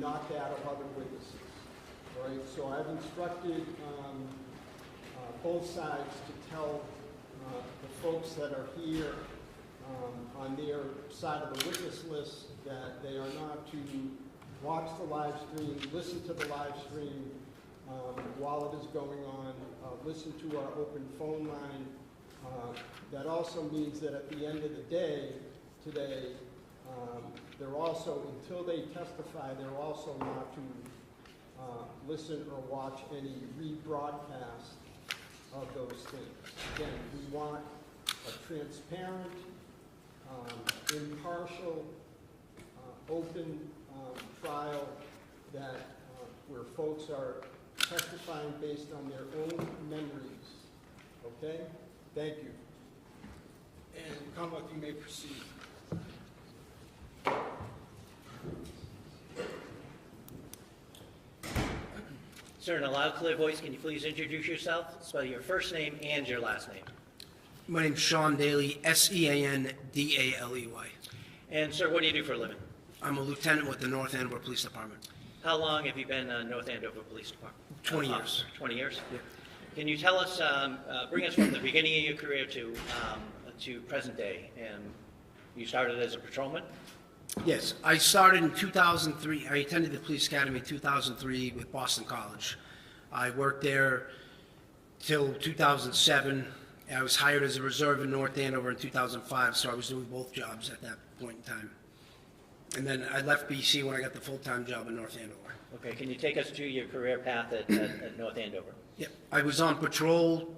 not that of other witnesses. Right? So I've instructed both sides to tell the folks that are here on their side of the witness list that they are not to watch the live stream, listen to the live stream while it is going on, listen to our open phone line. That also means that at the end of the day today, they're also, until they testify, they're also not to listen or watch any rebroadcast of those things. Again, we want a transparent, impartial, open trial that where folks are testifying based on their own memories. Okay? Thank you. And Commonwealth, you may proceed. Sir, in a loud, clear voice, can you please introduce yourself? Spell your first name and your last name. My name's Sean Daly, Seandaley. And, sir, what do you do for a living? I'm a lieutenant with the North Andover Police Department. How long have you been North Andover Police Department? 20 years. 20 years? Yeah. Can you tell us, bring us from the beginning of your career to present day? And you started as a patrolman? Yes, I started in 2003. I attended the police academy in 2003 with Boston College. I worked there till 2007. I was hired as a reserve in North Andover in 2005, so I was doing both jobs at that point in time. And then I left BC when I got the full-time job in North Andover. Okay, can you take us through your career path at North Andover? Yep, I was on patrol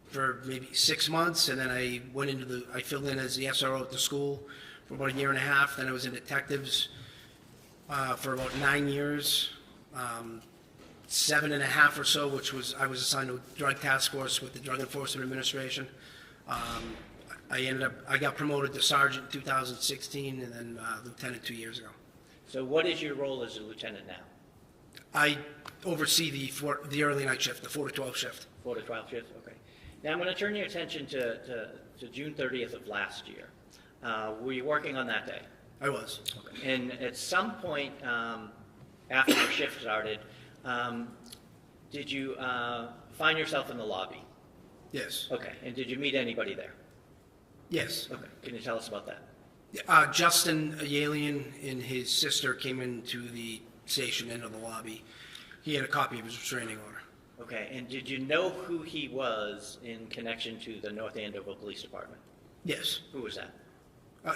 for maybe 6 months, and then I went into I filled in as the SRO at the school for about a year and a half. Then I was in detectives for about 9 years, 7.5 or so, which was I was assigned to a drug task force with the Drug Enforcement Administration. I got promoted to sergeant in 2016, and then lieutenant 2 years ago. So what is your role as a lieutenant now? I oversee the early night shift, the 4 to 12 shift. 4 to 12 shifts, okay. Now I'm going to turn your attention to June 30th of last year. Were you working on that day? I was. Okay. And at some point after your shift started, did you find yourself in the lobby? Yes. Okay. And did you meet anybody there? Yes. Okay. Can you tell us about that? Justin Aylaian and his sister came into the station, into the lobby. He had a copy of his restraining order. Okay. And did you know who he was in connection to the North Andover Police Department? Yes. Who was that?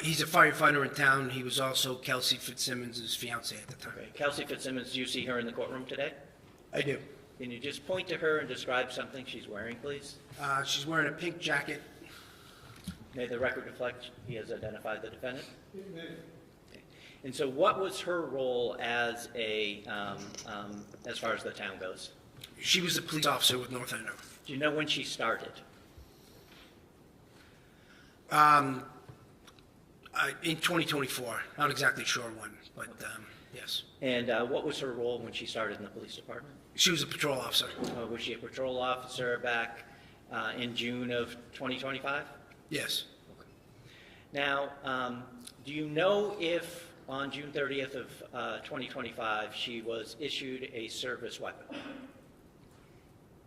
He's a firefighter in town. He was also Kelsey Fitzsimmons' fiance at the time. Okay. Kelsey Fitzsimmons, do you see her in the courtroom today? I do. Can you just point to her and describe something she's wearing, please? She's wearing a pink jacket. May the record reflect he has identified the defendant? Okay. And so what was her role as as far as the town goes? She was a police officer with North Andover. Do you know when she started? In 2024. Not exactly sure when, but yes. And what was her role when she started in the police department? She was a patrol officer. Was she a patrol officer back in June of 2025? Yes. Okay. Now, do you know if on June 30th of 2025 she was issued a service weapon?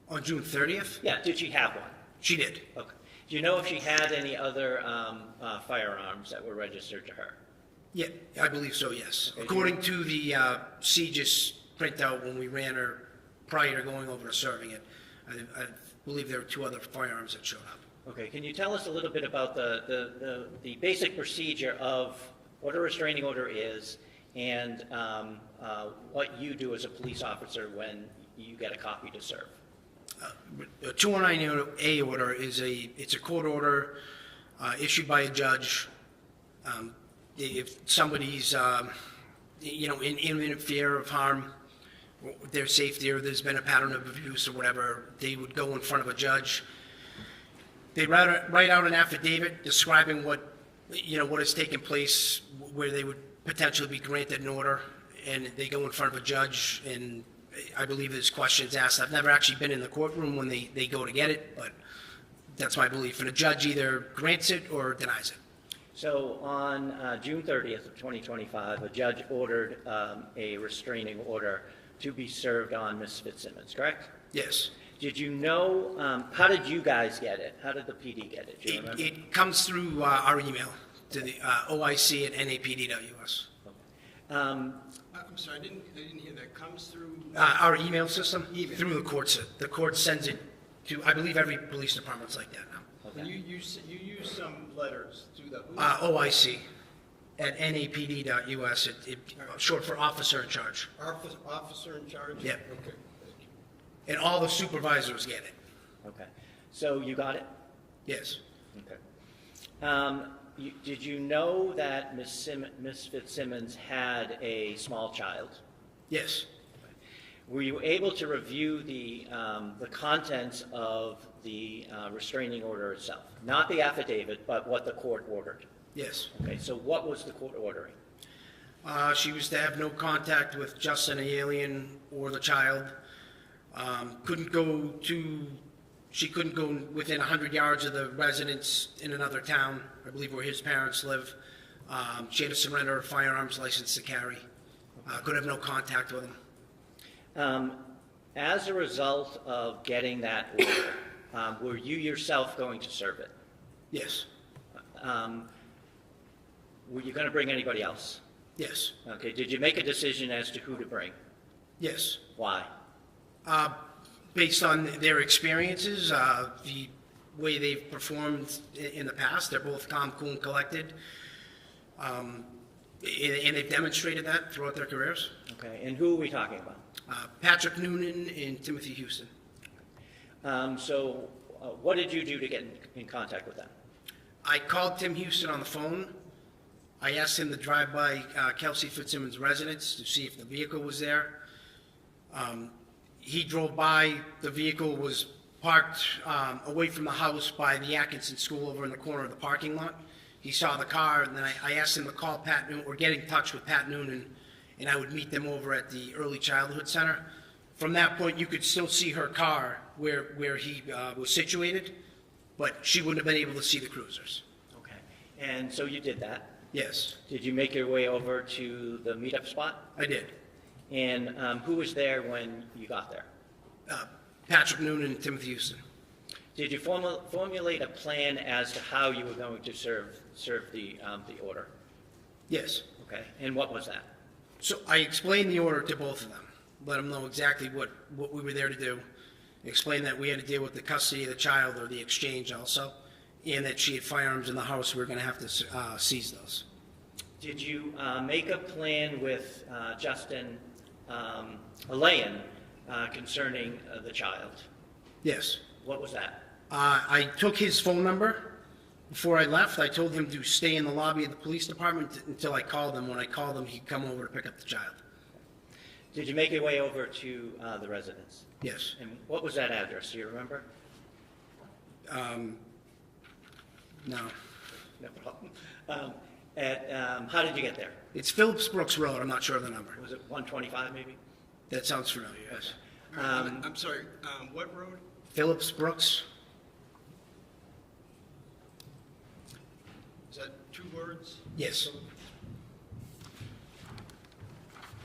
On June 30th? Yeah, did she have one? She did. Okay. Do you know if she had any other firearms that were registered to her? Yeah, I believe so, yes. Okay, According to the CGIS printout when we ran her prior to going over to serving it, I believe there were 2 other firearms that showed up. Okay, can you tell us a little bit about the basic procedure of what a restraining order is and what you do as a police officer when you get a copy to serve? A 209A order is it's a court order issued by a judge. If somebody's in imminent fear of harm, their safety, or there's been a pattern of abuse or whatever, they would go in front of a judge. They write out an affidavit describing what has taken place, where they would potentially be granted an order, and they go in front of a judge, and I believe there's questions asked. I've never actually been in the courtroom when they go to get it, but that's my belief. And a judge either grants it or denies it. So on June 30th of 2025, a judge ordered a restraining order to be served on Ms. Fitzsimmons, correct? Yes. Did you know, how did you guys get it? How did the PD get it? Do you remember? It comes through our email to the oic@napd.us. I'm sorry, I didn't hear that. Comes through? Our email system? Email. Through the courts. The court sends it to, I believe every police department's like that now. And you use some letters to the who? OIC@napd.us, short for officer in charge. Officer in charge? Yeah. Okay, thank you. And all the supervisors get it. Okay. So you got it? Yes. Okay. Did you know that Ms. Fitzsimmons had a small child? Yes. Were you able to review the contents of the restraining order itself? Not the affidavit, but what the court ordered? Yes. Okay, so what was the court ordering? She was to have no contact with Justin Aylaian or the child. She couldn't go within 100 yards of the residence in another town, I believe where his parents live. She had to surrender her firearms license to carry. Could have no contact with him. As a result of getting that order, were you yourself going to serve it? Yes. Were you going to bring anybody else? Yes. Okay, did you make a decision as to who to bring? Yes. Why? Based on their experiences, the way they've performed in the past, they're both calm, cool, and collected. And they've demonstrated that throughout their careers. Okay, and who are we talking about? Patrick Noonan and Timothy Houston. What did you do to get in contact with them? I called Tim Houston on the phone. I asked him to drive by Kelsey Fitzsimmons' residence to see if the vehicle was there. He drove by. The vehicle was parked away from the house by the Atkinson School over in the corner of the parking lot. He saw the car, and then I asked him to call Pat Noonan, or get in touch with Pat Noonan, and I would meet them over at the Early Childhood Center. From that point, you could still see her car where he was situated, but she wouldn't have been able to see the cruisers. Okay, and so you did that. Yes, Did you make your way over to the meetup spot? I did. And who was there when you got there? Patrick Noonan and Timothy Houston. Did you formulate a plan as to how you were going to serve the order? Yes. Okay, and what was that? So I explained the order to both of them, let them know exactly what we were there to do, explained that we had to deal with the custody of the child, or the exchange also, and that she had firearms in the house. We were going to have to seize those. Did you make a plan with Justin Aylaian concerning the child? Yes. What was that? I took his phone number before I left. I told him to stay in the lobby of the police department until I called him. When I called him, he'd come over to pick up the child. Did you make your way over to the residence? Yes. And what was that address? Do you remember? No. No problem. How did you get there? It's Phillips Brooks Road. I'm not sure of the number. Was it 125 maybe? That sounds familiar, yes. I'm sorry, what road? Phillips Brooks? Is that 2 words? Yes.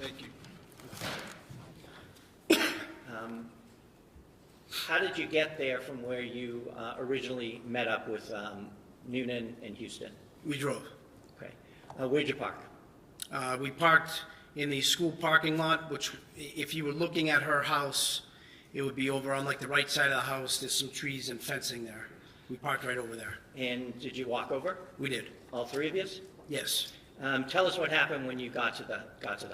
Thank you. How did you get there from where you originally met up with Noonan and Houston? We drove. Okay. Where'd you park? We parked in the school parking lot, which if you were looking at her house, it would be over on like the right side of the house. There's some trees and fencing there. We parked right over there. And did you walk over? We did. All three of you? Yes. Tell us what happened when you got to the house.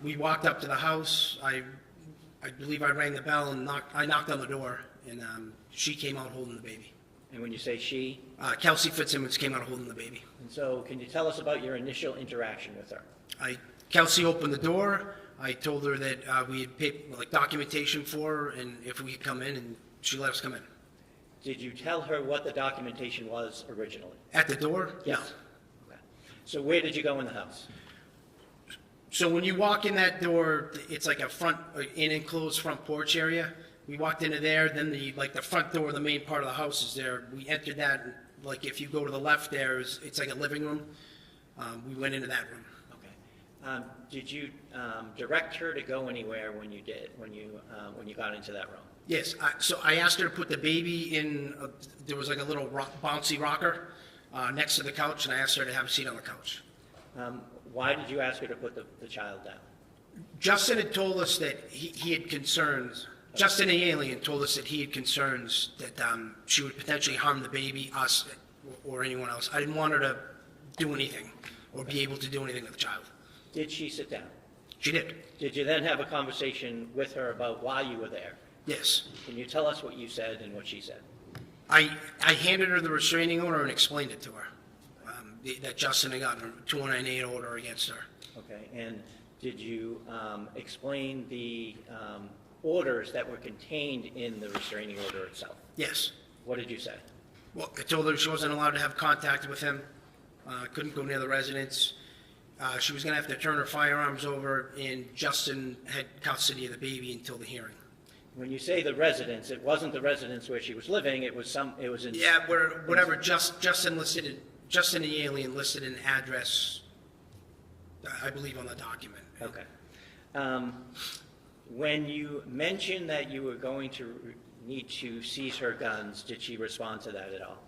We walked up to the house. I believe I rang the bell and I knocked on the door, and she came out holding the baby. And when you say she? Kelsey Fitzsimmons came out holding the baby. And so can you tell us about your initial interaction with her? Kelsey opened the door. I told her that we had paid documentation for her, and if we could come in, and she let us come in. Did you tell her what the documentation was originally? At the door? Yes. No. Okay. So where did you go in the house? So when you walk in that door, it's like an enclosed front porch area. We walked into there, then the front door, the main part of the house is there. We entered that, and like if you go to the left there, it's like a living room. We went into that room. Okay. Did you direct her to go anywhere when you got into that room? Yes, so I asked her to put the baby in, there was like a little bouncy rocker next to the couch, and I asked her to have a seat on the couch. Why did you ask her to put the child down? Justin had told us that he had concerns, Justin Aylaian told us that he had concerns that she would potentially harm the baby, us, or anyone else. I didn't want her to do anything or be able to do anything with the child. Did she sit down? She did. Did you then have a conversation with her about why you were there? Yes. Can you tell us what you said and what she said? I handed her the restraining order and explained it to her, that Justin had gotten a 219 order against her. Okay, and did you explain the orders that were contained in the restraining order itself? Yes. What did you say? Well, I told her she wasn't allowed to have contact with him, couldn't go near the residence. She was going to have to turn her firearms over, and Justin had custody of the baby until the hearing. When you say the residence, it wasn't the residence where she was living, it was in... Yeah, whatever, Justin Aylaian listed an address, I believe, on the document. Okay. When you mentioned that you were going to need to seize her guns, did she respond to that at all?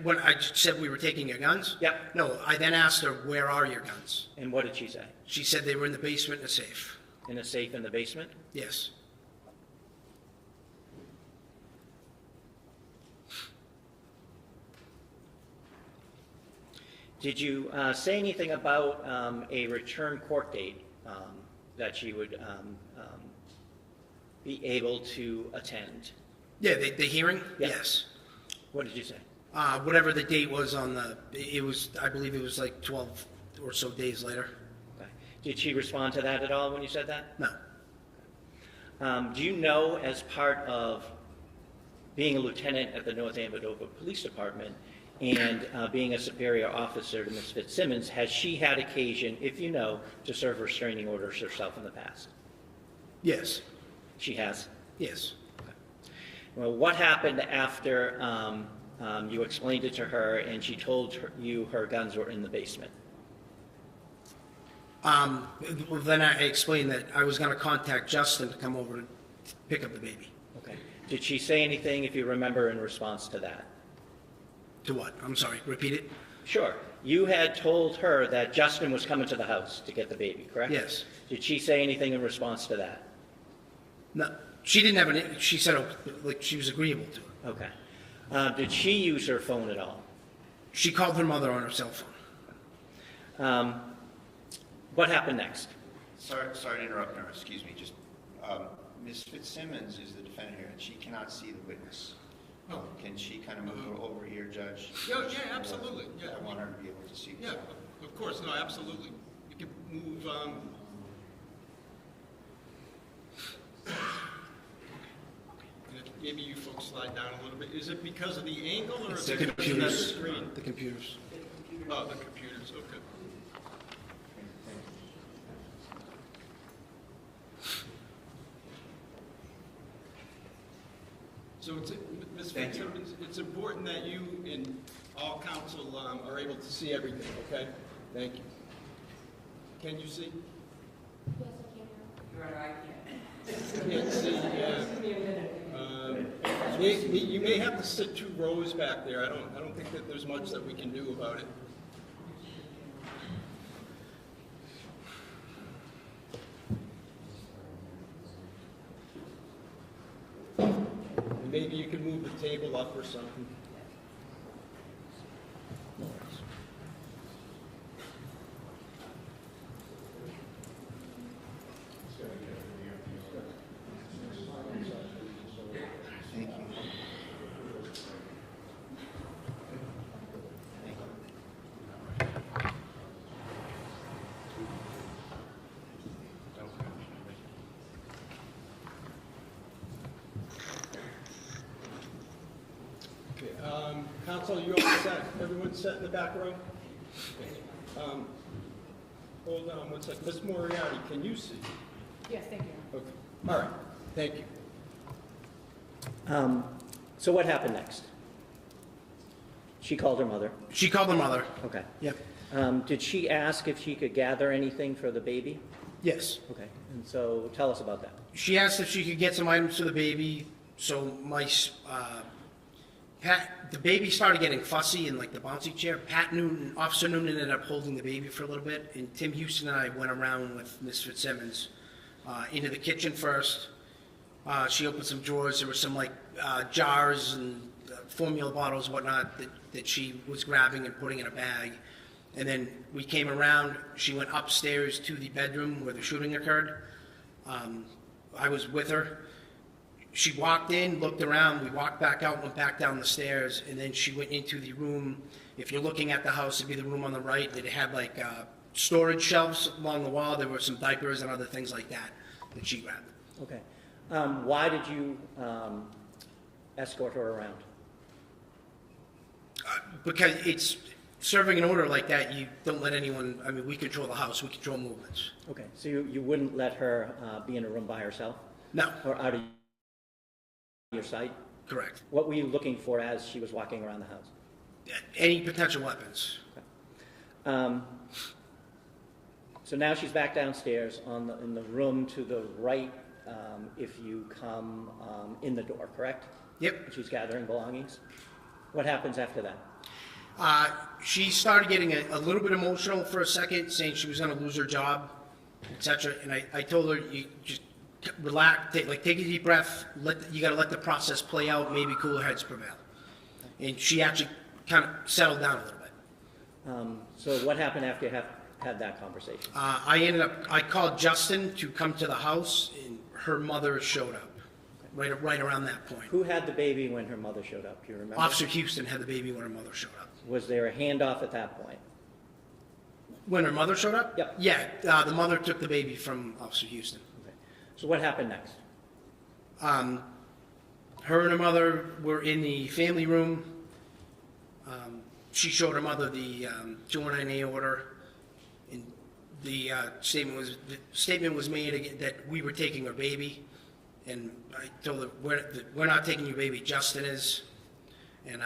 When I said we were taking her guns? Yep. No, I then asked her, where are your guns? And what did she say? She said they were in the basement in a safe. In a safe in the basement? Yes. Did you say anything about a return court date that she would be able to attend? Yeah, the hearing? Yeah. Yes. What did you say? Whatever the date was I believe it was like 12 or so days later. Okay. Did she respond to that at all when you said that? No. Do you know, as part of being a lieutenant at the North Andover Police Department and being a superior officer to Ms. Fitzsimmons, has she had occasion, if you know, to serve restraining orders herself in the past? Yes. She has? Yes. Well, what happened after you explained it to her and she told you her guns were in the basement? Well, then I explained that I was going to contact Justin to come over to pick up the baby. Okay. Did she say anything, if you remember, in response to that? To what? I'm sorry, repeat it? Sure. You had told her that Justin was coming to the house to get the baby, correct? Yes. Did she say anything in response to that? No, she didn't have any, she said like she was agreeable to it. Okay. Did she use her phone at all? She called her mother on her cell phone. What happened next? Sorry to interrupt, Nora. Excuse me. Just Ms. Fitzsimmons is the defendant here, and she cannot see the witness. Oh. Can she kind of move over here, Judge? Yeah, absolutely. Yeah. I want her to be able to see. Yeah, of course. No, absolutely. You can move. Maybe you folks slide down a little bit. Is it because of the angle, or is it because of the computers. screen? The computers. Oh, the computers. Okay. So, Ms. Fitzsimmons, it's important that you and all counsel are able to see everything, okay? Thank you. Can you see? Yes, I can. Your Honor, I can't. Can't see, you may have to sit 2 rows back there. I don't think that there's much that we can do about it. Maybe you can move the table up or something. Thank you. Okay, counsel, you all set? Everyone set in the back row? Okay. Hold on one second. Ms. Moriarty, can you see? Yes, thank you. Okay. All right. Thank you. So what happened next? She called her mother. She called her mother. Okay. Yep. Did she ask if she could gather anything for the baby? Yes. Okay. And so tell us about that. She asked if she could get some items for the baby, so the baby started getting fussy in like the bouncy chair. Officer Noonan ended up holding the baby for a little bit, and Tim Houston and I went around with Ms. Fitzsimmons into the kitchen first. She opened some drawers. There were some like jars and formula bottles, whatnot, that she was grabbing and putting in a bag. And then we came around. She went upstairs to the bedroom where the shooting occurred. I was with her. She walked in, looked around, we walked back out, went back down the stairs, and then she went into the room. If you're looking at the house, it'd be the room on the right, that had like storage shelves along the wall. There were some diapers and other things like that she grabbed. Okay. Why did you escort her around? Because it's serving an order like that, you don't let anyone, we control the house, we control movements. Okay. So you wouldn't let her be in a room by herself? No, Or out of your sight? correct. What were you looking for as she was walking around the house? Any potential weapons. So now she's back downstairs in the room to the right if you come in the door, correct? Yep. And she's gathering belongings. What happens after that? She started getting a little bit emotional for a second, saying she was going to lose her job, etc. And I told her, you just relax, take a deep breath. You got to let the process play out. Maybe cooler heads prevail. And she actually kind of settled down a little bit. So what happened after you had that conversation? I called Justin to come to the house, and her mother showed up right around that point. Who had the baby when her mother showed up? Do you remember? Officer Houston had the baby when her mother showed up. Was there a handoff at that point? When her mother showed up? Yep. Yeah, the mother took the baby from Officer Houston. Okay. So what happened next? Her and her mother were in the family room. She showed her mother the 219A order, and the statement was made that we were taking her baby, and I told her we're not taking your baby, Justin is, and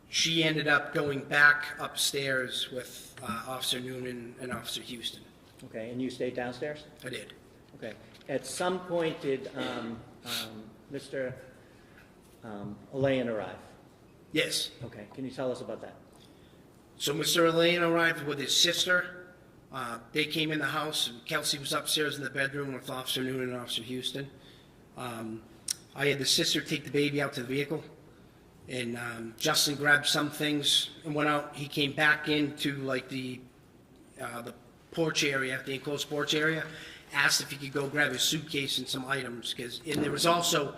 she ended up going back upstairs with Officer Noonan and Officer Houston. Okay, and you stayed downstairs? I did. Okay. At some point, did Mr. Aylaian arrive? Yes. Okay. Can you tell us about that? So Mr. Aylaian arrived with his sister. They came in the house, and Kelsey was upstairs in the bedroom with Officer Noonan and Officer Houston. I had the sister take the baby out to the vehicle, and Justin grabbed some things and went out. He came back into like the porch area, the enclosed porch area, asked if he could go grab his suitcase and some items, and there was also,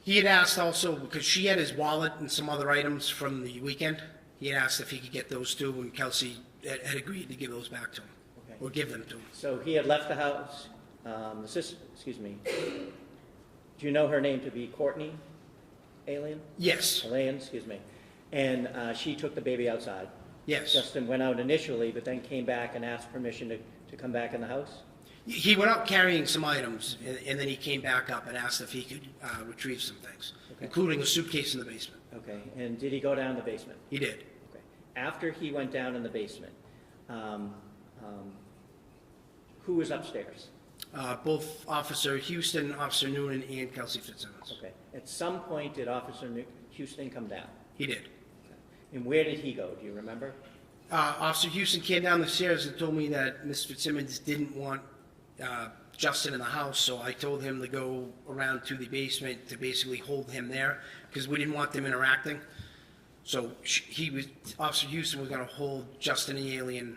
he had asked also, because she had his wallet and some other items from the weekend, he had asked if he could get those too, and Kelsey had agreed to give those back to him, Okay. or give them to him. So he had left the house. The sister, excuse me. Do you know her name to be Courtney Aylaian? Yes, Aylaian, excuse me. And she took the baby outside. yes. Justin went out initially, but then came back and asked permission to come back in the house? He went out carrying some items, and then he came back up and asked if he could retrieve some things, Okay. including a suitcase in the basement. Okay. And did he go down the basement? He did. Okay. After he went down in the basement, who was upstairs? Both Officer Houston, Officer Noonan, and Kelsey Fitzsimmons. Okay. At some point, did Officer Houston come down? He did. Okay. And where did he go? Do you remember? Officer Houston came down the stairs and told me that Ms. Fitzsimmons didn't want Justin in the house, so I told him to go around to the basement to basically hold him there, because we didn't want them interacting. So Officer Houston was going to hold Justin Aylaian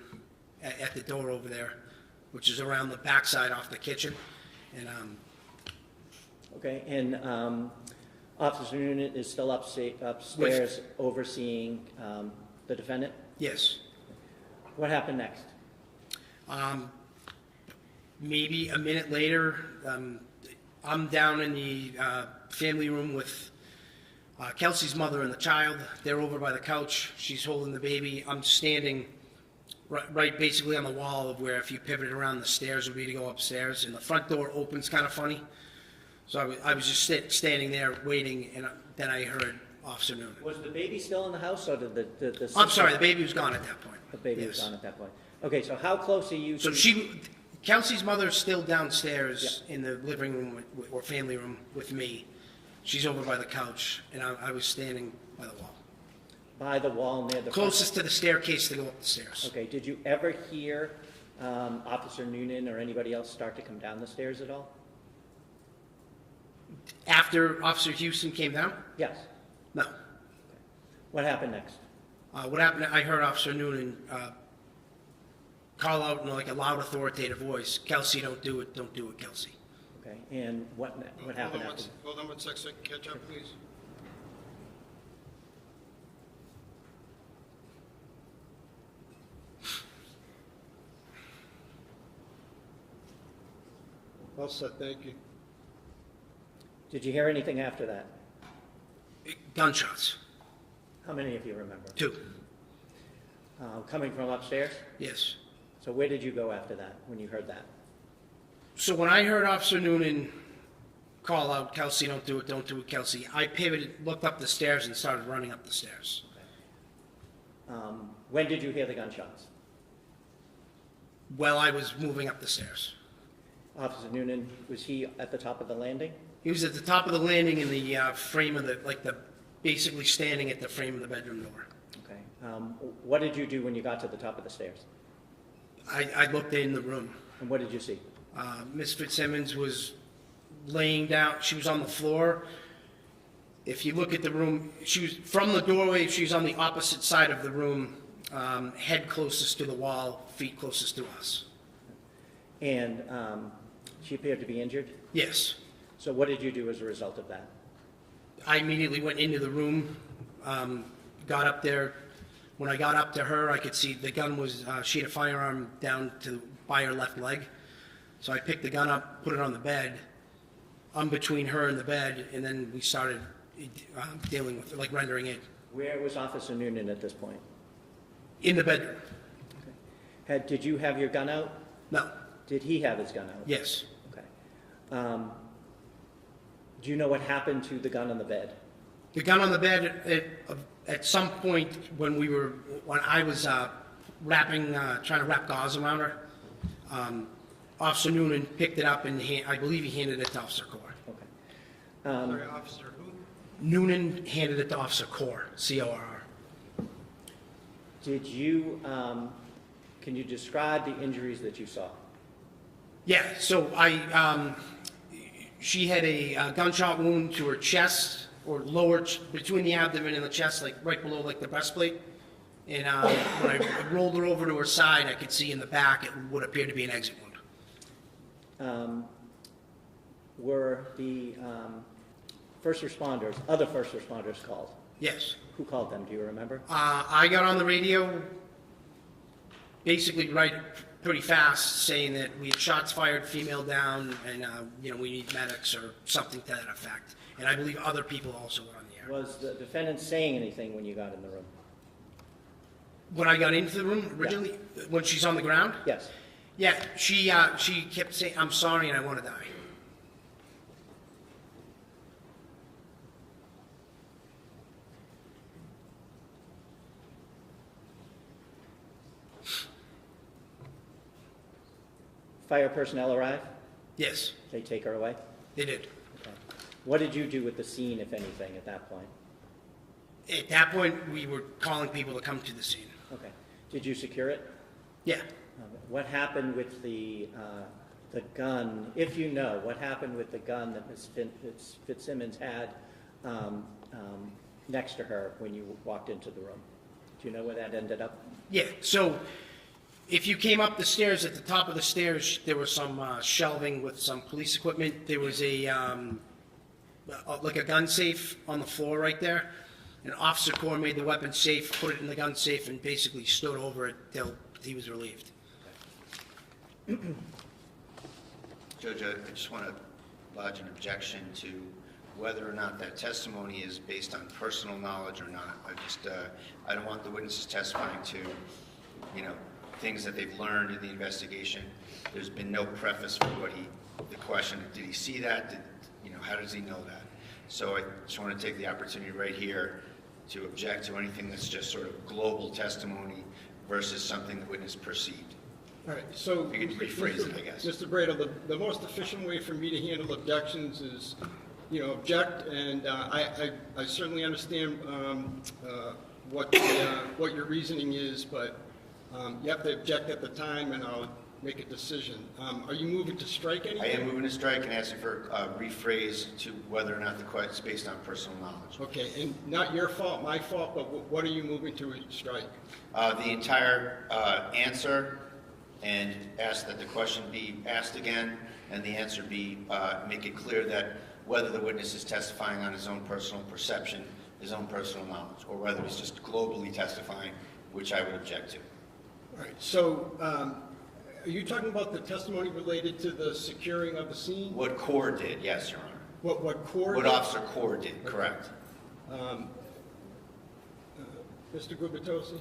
at the door over there, which is around the backside off the kitchen. And Okay. And Officer Noonan is still upstairs overseeing the defendant? yes, What happened next? maybe a minute later, I'm down in the family room with Kelsey's mother and the child. They're over by the couch. She's holding the baby. I'm standing right basically on the wall of where if you pivoted around the stairs would be to go upstairs, and the front door opens kind of funny. So I was just standing there waiting, and then I heard Officer Noonan. Was the baby still in the house, or did the I'm sorry, the baby was gone at that point. The baby was Yes. gone at that point. Okay, so how close are you So to... Kelsey's mother's still downstairs in the living room or family room with me. She's over by the couch, and I was standing by the wall. By the wall near the... Closest to the staircase to go up the stairs. Okay, did you ever hear Officer Noonan or anybody else start to come down the stairs at all? After Officer Houston came down? Yes. No. What happened next? What happened, I heard Officer Noonan call out in like a loud authoritative voice, "Kelsey, don't do it, Kelsey." Okay, and what happened after? Hold on one sec, so I can catch up, please. Well said, thank you. Did you hear anything after that? Gunshots. How many of you remember? 2. Coming from upstairs? Yes. So where did you go after that, when you heard that? So when I heard Officer Noonan call out, "Kelsey, don't do it, Kelsey," I pivoted, looked up the stairs, and started running up the stairs. When did you hear the gunshots? While I was moving up the stairs. Officer Noonan, was he at the top of the landing? He was at the top of the landing in the frame of basically standing at the frame of the bedroom door. Okay. What did you do when you got to the top of the stairs? I looked in the room. And what did you see? Miss Fitzsimmons was laying down. She was on the floor. If you look at the room, she was from the doorway. She was on the opposite side of the room, head closest to the wall, feet closest to us. And she appeared to be injured? Yes. So what did you do as a result of that? I immediately went into the room, got up there. When I got up to her, I could see the gun was, she had a firearm down by her left leg. So I picked the gun up, put it on the bed, between her and the bed, and then we started dealing with it, like rendering it. Where was Officer Noonan at this point? In the bedroom. Did you have your gun out? No. Did he have his gun out? Yes. Okay. Do you know what happened to the gun on the bed? The gun on the bed, at some point when I was trying to wrap gauze around her, Officer Noonan picked it up and I believe he handed it to Officer Core. Okay. Sorry, Officer who? Noonan handed it to Officer Core, C-O-R-R. Did you, can you describe the injuries that you saw? Yeah, so she had a gunshot wound to her chest, or lower, between the abdomen and the chest, like right below like the breastplate. And when I rolled her over to her side, I could see in the back it would appear to be an exit wound. Were the other first responders called? Yes. Who called them, do you remember? I got on the radio basically pretty fast saying that we had shots fired, female down, and we need medics or something to that effect. And I believe other people also were on the air. Was the defendant saying anything when you got in the room? When I got into the room originally, when she's on the ground? Yes. Yeah, she kept saying, "I'm sorry and I want to die." Fire personnel arrive? Yes, They take her away? they did. Okay. What did you do with the scene, if anything, at that point? At that point, we were calling people to come to the scene. Okay. Did you secure it? Yeah. What happened with the gun, if you know, what happened with the gun that Ms. Fitzsimmons had next to her when you walked into the room? Do you know where that ended up? Yeah, so if you came up the stairs, at the top of the stairs, there was some shelving with some police equipment. There was like a gun safe on the floor right there. And Officer Core made the weapon safe, put it in the gun safe, and basically stood over it till he was relieved. Judge, I just want to lodge an objection to whether or not that testimony is based on personal knowledge or not. I don't want the witnesses testifying to, things that they've learned in the investigation. There's been no preface for the question. Did he see that? How does he know that? So I just want to take the opportunity right here to object to anything that's just sort of global testimony versus something the witness perceived. All right, so. You could rephrase it, I guess. Mr. Bradl, the most efficient way for me to handle objections is, object, and I certainly understand what your reasoning is, but you have to object at the time, and I'll make a decision. Are you moving to strike anything? I am moving to strike and asking for a rephrase to whether or not the question is based on personal knowledge. Okay, and not your fault, my fault, but what are you moving to strike? The entire answer, and ask that the question be asked again, and the answer be, make it clear that whether the witness is testifying on his own personal perception, his own personal knowledge, or whether he's just globally testifying, which I would object to. All right, so are you talking about the testimony related to the securing of the scene? What Core did, yes, Your Honor. What Core What did? Officer Core did, correct. Mr. Gubitosi?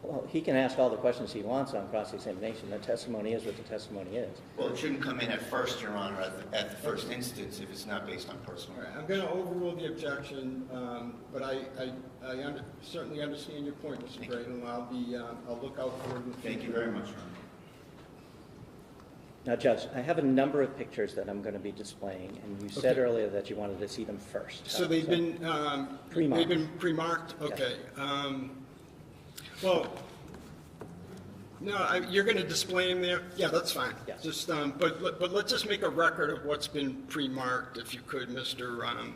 Well, he can ask all the questions he wants on cross-examination. The testimony is what the testimony is. Well, it shouldn't come in at first, Your Honor, at the first instance if it's not based on personal All right, knowledge. I'm going to overrule the objection, but I certainly understand your point, Mr. Bradl, and I'll look out for it in the future. Thank you very much, Your Honor. Now, Judge, I have a number of pictures that I'm going to be displaying, and you said Okay. earlier that you wanted to see them first. So they've been Pre-marked. They've been pre-marked? Okay. Well, no, you're going to display them there? Yeah, that's fine. Yes. Just, but let's just make a record of what's been pre-marked, if you could, Mr. Ruane.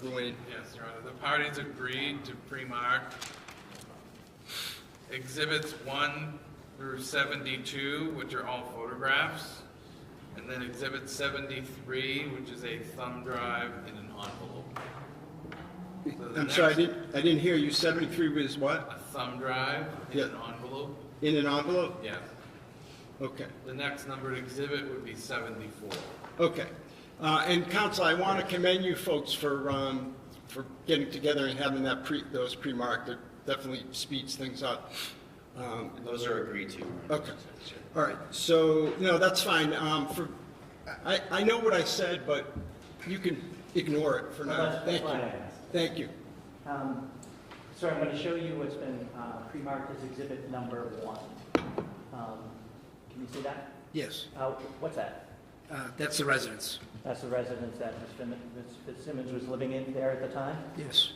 Yes, Your Honor. The parties agreed to pre-mark Exhibits 1 through 72, which are all photographs, and then Exhibit 73, which is a thumb drive in an envelope. So the I'm sorry, next- I didn't hear you. 73 was what? A thumb drive in Yeah. an envelope? In an envelope? Yes. Okay. The next numbered exhibit would be 74. Okay. And counsel, I want to commend you folks for getting together and having those pre-marked. It definitely speeds things up. And those are agreed to, Your Honor. Okay. All right. So, no, that's fine. I know what I said, but you can ignore it for now. that's Thank fine, you. I asked. Thank you. So I'm going to show you what's been pre-marked as exhibit number 1. Can you see that? Yes, What's that? that's the residence. That's the residence that Ms. Fitzsimmons was living in there at the time? Yes.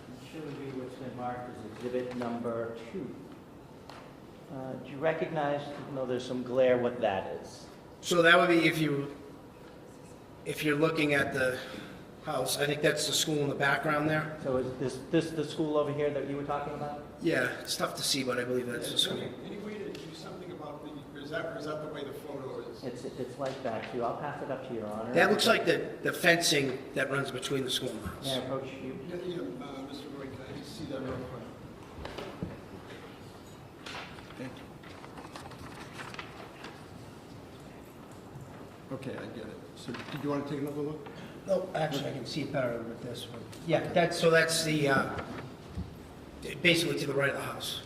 I'll show you what's been marked as exhibit number 2. Do you recognize, even though there's some glare, what that is? So that would be if you're looking at the house, I think that's the school in the background there. So is this the school over here that you were talking about? Yeah, it's tough to see, but I believe that's the school. Any way to do something about is that the way the photo is? It's like that too. I'll pass it up to Your Honor. That looks like the fencing that runs between the school and the house. May I approach you? Yeah, Mr. Roy, can I just see that real quick? Thank you. Okay, I get it. So did you want to take another look? No, actually, I can see it better with this one. Yeah, that's the, basically to the right of the house.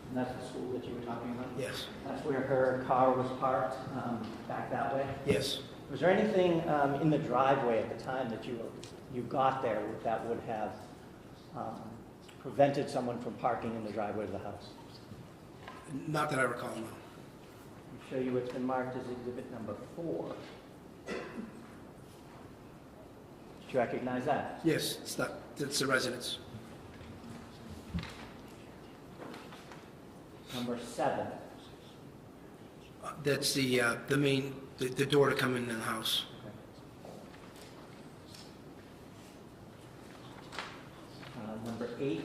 And that's the school that you were talking about? Yes, That's where her car was parked, back that way? yes. Was there anything in the driveway at the time that you got there that would have prevented someone from parking in the driveway of the house? Not that I recall, no. I'll show you what's been marked as exhibit number 4. Did you recognize that? Yes, it's the residence. Number 7. That's the main, the door to come into the house. Number 8.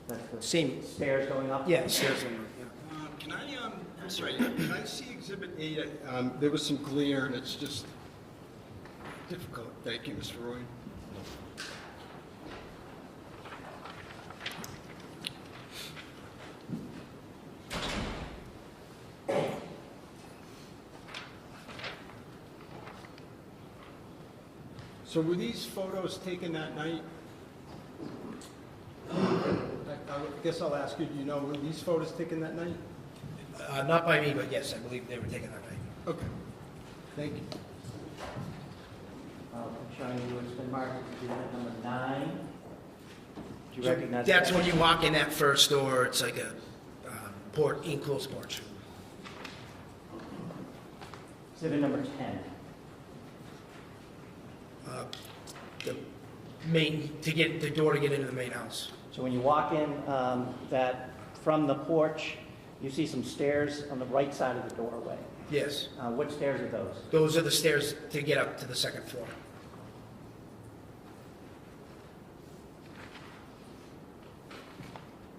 That's the Same. stairs going up? Yeah, stairs in, yeah. Can I'm sorry, can I see Exhibit 8? There was some glare, and it's just difficult. Thank you, Mr. Roy. So were these photos taken that night? I guess I'll ask you, do you know, were these photos taken that night? Not by me, but yes, I believe they were taken that night. Okay. Thank you. I'm showing you what's been marked as exhibit number 9. Do you recognize That's that? when you walk in that first door, it's like a enclosed porch. Exhibit number 10. The main, to get the door to get into the main house. So when you walk in, that from the porch, you see some stairs on the right side of the doorway. Yes. What stairs are those? Those are the stairs to get up to the second floor.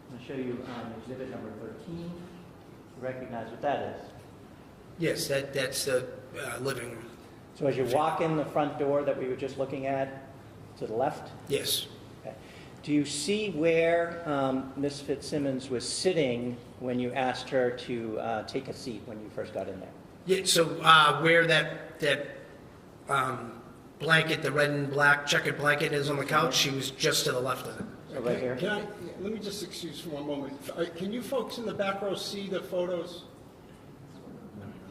I'm going to show you exhibit number 13. You recognize what that is? Yes, that's the living room. So as you walk in the front door that we were just looking at, to the left, Yes. okay. Do you see where Ms. Fitzsimmons was sitting when you asked her to take a seat when you first got in there? Yeah, so where that blanket, the red and black checkered blanket is on the couch, she was just to the left of it. So right here? Can I, let me just excuse for one moment. Can you folks in the back row see the photos?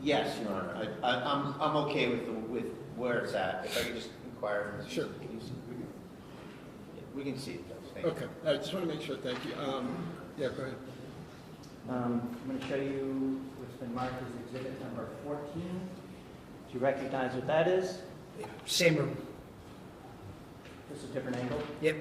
Yes, Your Honor. I'm okay with where it's at. If I could just inquire. Sure. Can you see? We can see it, Judge. Thank you. Okay, I just want to make sure, thank you. Yeah, go ahead. I'm going to show you what's been marked as exhibit number 14. Do you recognize what that is? Same room. Just a different angle? Yep.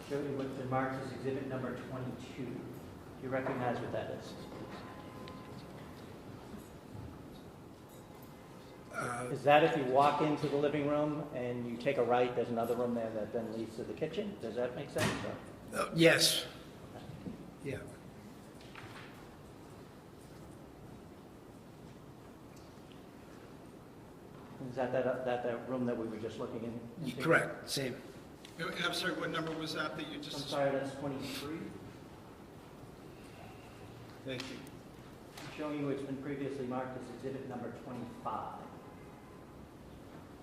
Show you what's been marked as exhibit number 22. Do you recognize what that is? Is that if you walk into the living room and you take a right, there's another room there that then leads to the kitchen? Does that make sense? Or- Yes. Yeah. Is that room that we were just looking in? into? Correct. Same. And I'm sorry, what number was that you I'm just? sorry, that's 23. Thank you. I'm showing you it's been previously marked as exhibit number 25.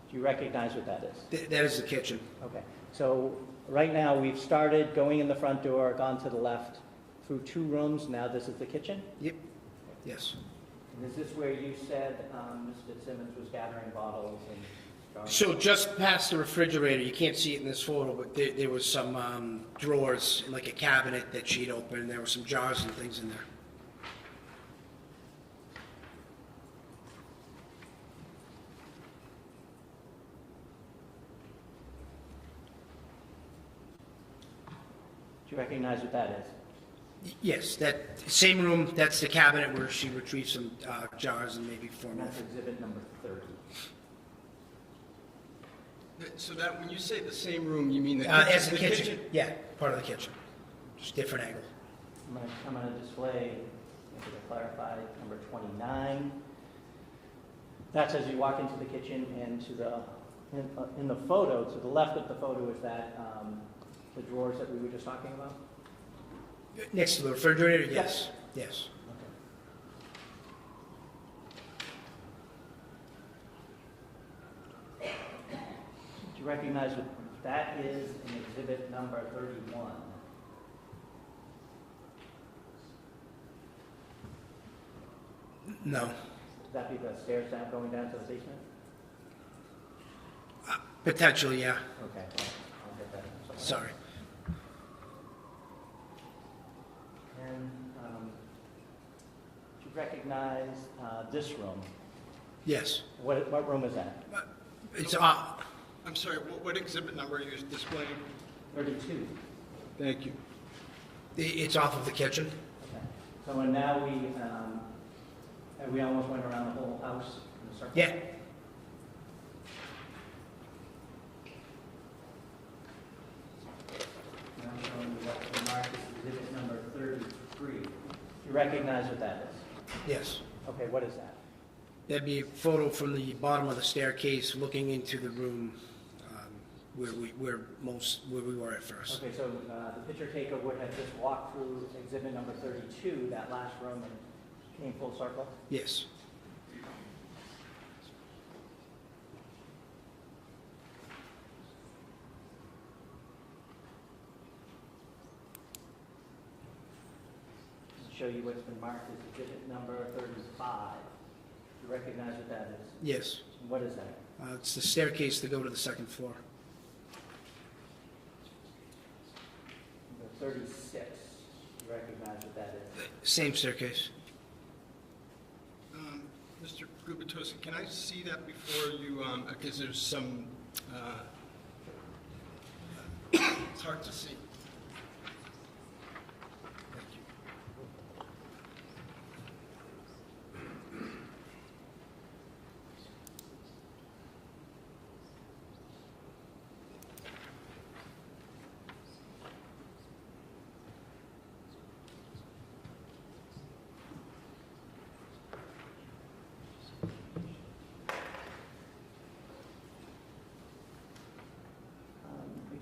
Do you recognize what that is? That is the kitchen. Okay, so right now we've started going in the front door, gone to the left through 2 rooms. Now this is the kitchen? Yep. Yes. And is this where you said Ms. Fitzsimmons was gathering bottles and jars? So just past the refrigerator, you can't see it in this photo, but there was some drawers, in like a cabinet that she'd opened, and there were some jars and things in there. Do you recognize what that is? Yes, that same room, that's the cabinet where she retrieved some jars and maybe And formula. that's exhibit number 30. So that, when you say the same room, you mean the As kitchen? the kitchen. Yeah, part of the kitchen. Just different angle. I'm going to display, to clarify, number 29. That's as you walk into the kitchen, and to the in the photo, to the left of the photo is that the drawers that we were just talking about? Next to the refrigerator, yes. Yes. Do you recognize what that is in exhibit number 31? No. Would that be the stairs down, going down to the basement? Potentially, yeah. Okay, I'll get that. Sorry. And do you recognize this room? Yes. What room is that? It's I'm sorry, what exhibit number are you displaying? 32. Thank you. it's off of the kitchen. Okay. So and now we almost went around the whole house in a circle? Yeah. Now I'm showing you what's marked as exhibit number 33. You recognize what that is? Yes. Okay, what is that? That'd be a photo from the bottom of the staircase looking into the room where we were at first. Okay, so the picture taker would have just walked through exhibit number 32, that last room, and Came full circle? Yes. Show you what's been marked as exhibit number 35. You recognize what that is? Yes. What is that? It's the staircase to go to the second floor. Number 36. You recognize what that is? Same staircase. Mr. Gubitosi, can I see that before you, because there's some, it's hard to see. Thank you.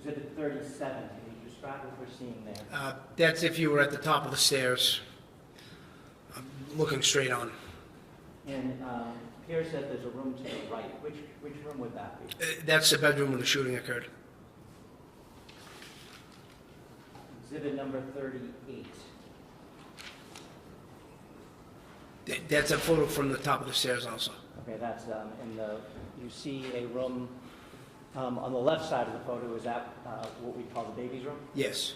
Exhibit 37. Can you describe what we're seeing there? That's if you were at the top of the stairs, looking straight on. And Pierre said there's a room to the right. Which room would that be? That's the bedroom where the shooting occurred. Exhibit number 38. That's a photo from the top of the stairs also. Okay, that's in the. You see a room on the left side of the photo. Is that what we call the baby's room? Yes.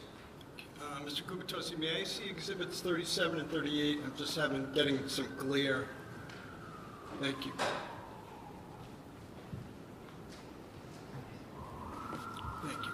Mr. Gubitosi, may I see exhibits 37 and 38? I'm just getting some glare. Thank you. Thank you.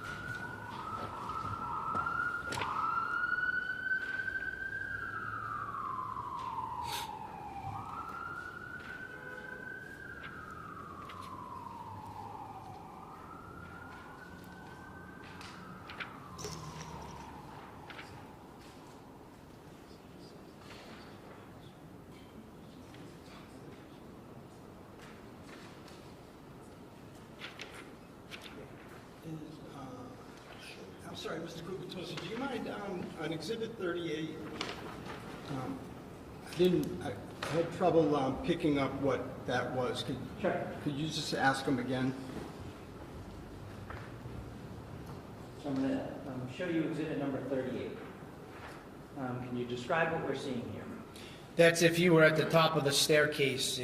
I'm sorry, Mr. Gubitosi, do you mind, on exhibit 38, I had trouble picking up what that was. Sure. Could you just ask him again? So I'm going to show you exhibit number 38. Can you describe what we're seeing here? That's if you were at the top of the staircase.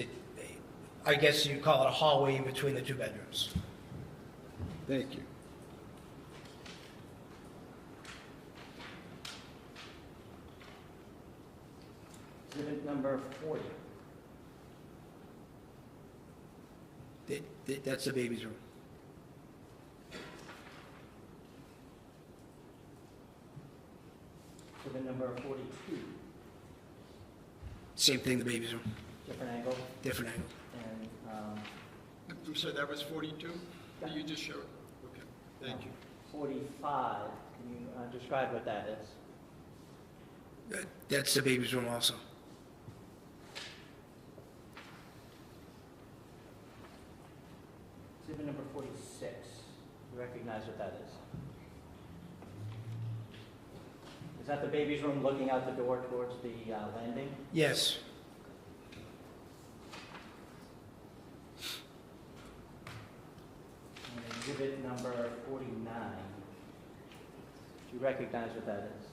I guess you'd call it a hallway in between the two bedrooms. Thank you. Exhibit number 40. That's the baby's room. Exhibit number 42. Same thing, the baby's room. Different angle. Different angle. And I'm sorry, that was 42 that you just showed? Okay, thank you. 45. Can you describe what that is? That's the baby's room also. Exhibit number 46. You recognize what that is? Is that the baby's room looking out the door towards the landing? Yes. And exhibit number 49. Do you recognize what that is?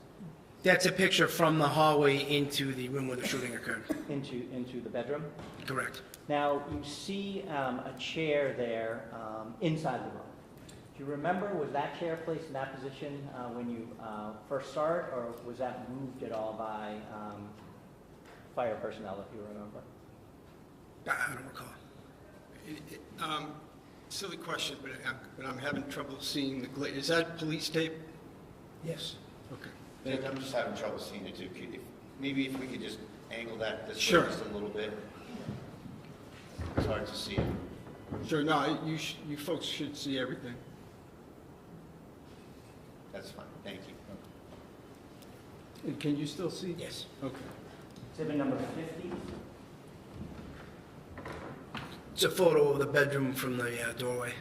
That's a picture from the hallway into the room where the shooting occurred. Into the bedroom? Correct. Now, you see a chair there inside the room. Do you remember, was that chair placed in that position when you first saw it, or was that moved at all by fire personnel, if you remember? I don't recall. Silly question, but I'm having trouble seeing the glare. Is that police tape? Yes. Okay. Judge, I'm just having trouble seeing it too. Maybe if we could just angle that this Sure. way just a little bit. It's hard to see it. Sure, no, you folks should see everything. That's fine, thank you. And can you still see? Yes. Okay. Exhibit number 50. It's a photo of the bedroom from the doorway.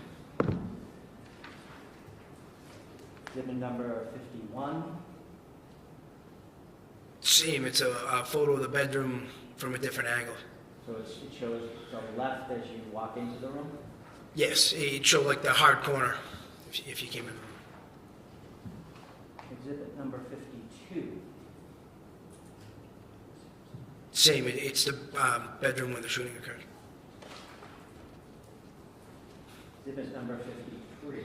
Exhibit number 51. Same, it's a photo of the bedroom from a different angle. So it shows the left as you walk into the room? Yes, it showed like the hard corner if you came in the room. Exhibit number 52. Same, it's the bedroom where the shooting occurred. Exhibit number 53.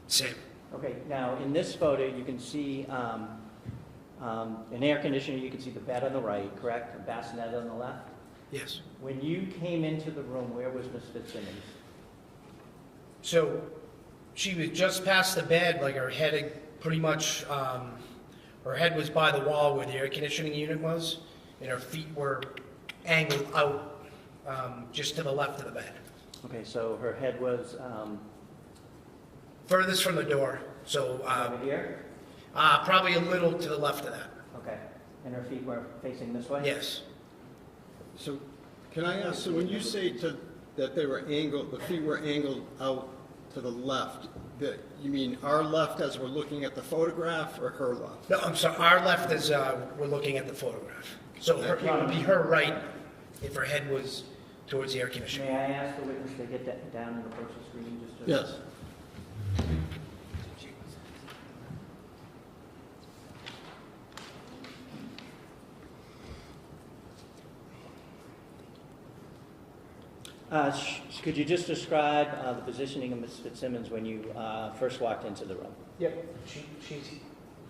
Same. Okay, now in this photo, you can see an air conditioner, you can see the bed on the right, correct? A bassinet on the left? Yes. When you came into the room, where was Ms. Fitzsimmons? So she was just past the bed, like her head had pretty much, her head was by the wall where the air conditioning unit was, and her feet were angled out just to the left of the bed. Okay, so her head was Furthest from the door, so over here? probably a little to the left of that. Okay, and her feet were facing this way? Yes. So can I ask, so when you say that they were angled, the feet were angled out to the left, that you mean our left as we're looking at the photograph or her left? No, I'm sorry, our left is, we're looking at the photograph. So it would be her right if her head was towards the air conditioning. May I ask the witness to get down and approach the screen just to... Yes. Could you just describe the positioning of Ms. Fitzsimmons when you first walked into the room? Yep, she's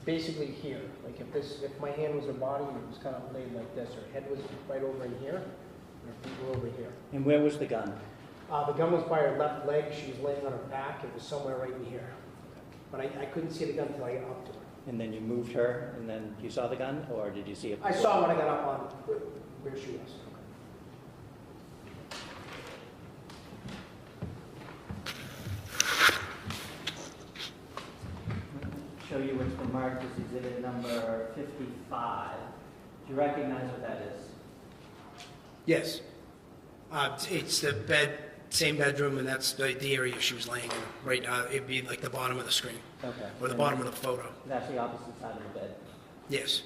basically here. Like if my hand was her body and it was kind of laid like this, her head was right over in here, and her feet were over here. And where was the gun? The gun was by her left leg. She was laying on her back. It was somewhere right in here. But I couldn't see the gun until I got up to her. And then you moved her, and then you saw the gun, or did you see it? I saw when I got up on where she was. Show you what's been marked as exhibit number 55. Do you recognize what that is? Yes. It's the bed, same bedroom, and that's the area she was laying in. Right, it'd be like the bottom of the screen, Okay. or the bottom of the photo. That's the opposite side of the bed. Yes.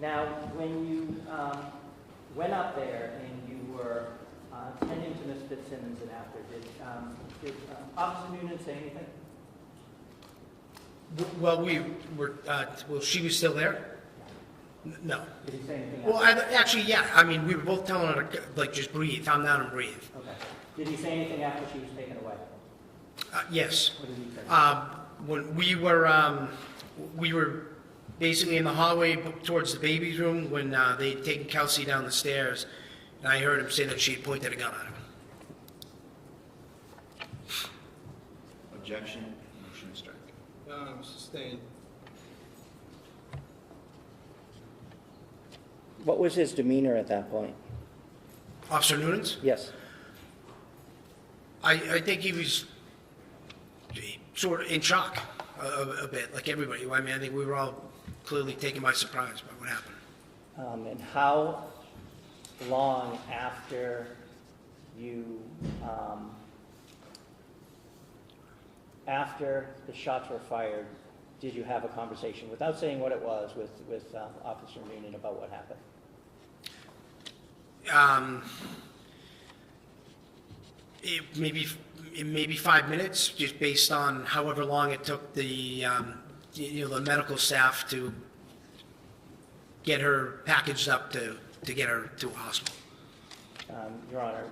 Now, when you went up there and you were attending to Ms. Fitzsimmons and after, did Officer Noonan say anything? Well, she was still there? No. Did he say anything? Well, after? actually, yeah. I mean, we were both telling her to, like, just breathe, calm down and breathe. Okay. Did he say anything after she was taken away? Yes. What did he say? When we were basically in the hallway towards the baby's room when they'd taken Kelsey down the stairs, and I heard him say that she had pointed a gun at him. Objection, motion to strike. Sustained. What was his demeanor at that point? Officer Noonan's? Yes. I think he was sort of in shock a bit, like everybody. I mean, I think we were all clearly taken by surprise by what happened. And how long after you, after the shots were fired, did you have a conversation, without saying what it was, with Officer Noonan about what happened? Maybe 5 minutes, just based on however long it took the the medical staff to get her packaged up to get her to a hospital. Your Honor,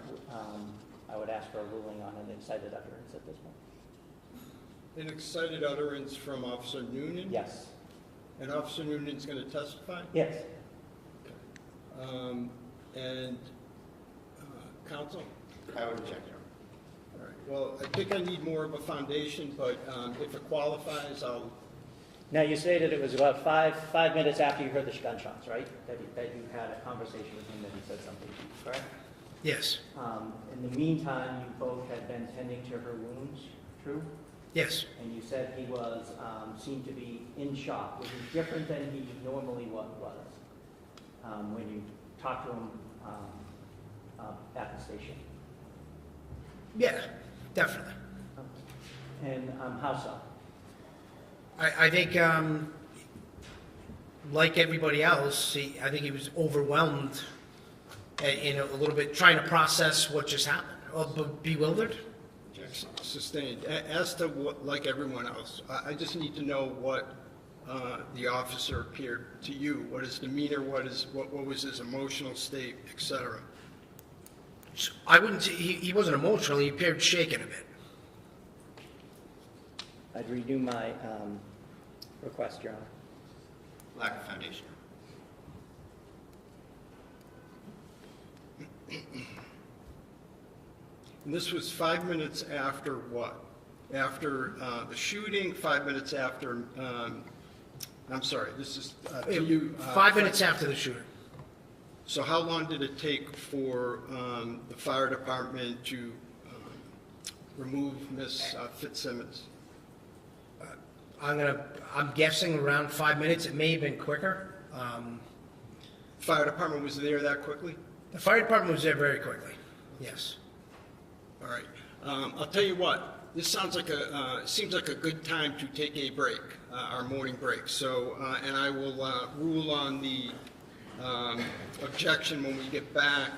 I would ask for a ruling on an incited utterance at this point. An excited utterance from Officer Noonan? Yes. And Officer Noonan's going to testify? Yes. And counsel? I would object, Your Honor. All right. Well, I think I need more of a foundation, but if it qualifies, I'll... Now, you stated it was about five minutes after you heard the gunshots, right? That you had a conversation with him, that he said something to you, correct? Yes. In the meantime, you both had been tending to her wounds, true? Yes. And you said he was, seemed to be in shock, which is different than he normally was. when you talked to him at the station? Yeah, definitely. And how so? I think, like everybody else, I think he was overwhelmed and a little bit trying to process what just happened, or bewildered. Sustained. As to what, like everyone else, I just need to know what the officer appeared to you, what his demeanor, what was his emotional state, etc. So I wouldn't say, he wasn't emotional, he appeared shaken a bit. I'd redo my request, Your Honor. Lack of foundation. And this was 5 minutes after what? After the shooting, 5 minutes after, I'm sorry, this is to you. 5 minutes after the shooting. So how long did it take for the fire department to remove Miss Fitzsimmons? I'm guessing around 5 minutes. It may have been quicker. Fire department was there that quickly? The fire department was there very quickly. Yes. All right. I'll tell you what. This sounds like seems like a good time to take a break, our morning break. So, and I will rule on the objection when we get back.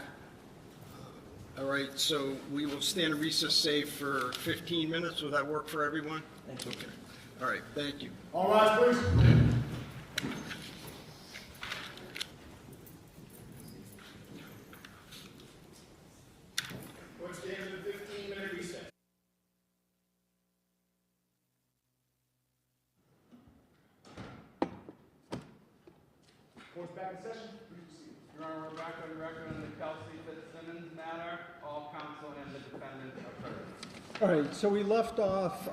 All right. So we will stand in recess, say, for 15 minutes. Will that work for everyone? Thank you. Okay. All right. Thank you. All rise, please. Let's stand in a 15-minute recess. Court's back in session. Please proceed. Your Honor, we're back on record on the Kelsey Fitzsimmons matter. All counsel and the defendant are heard. All right, so we left off,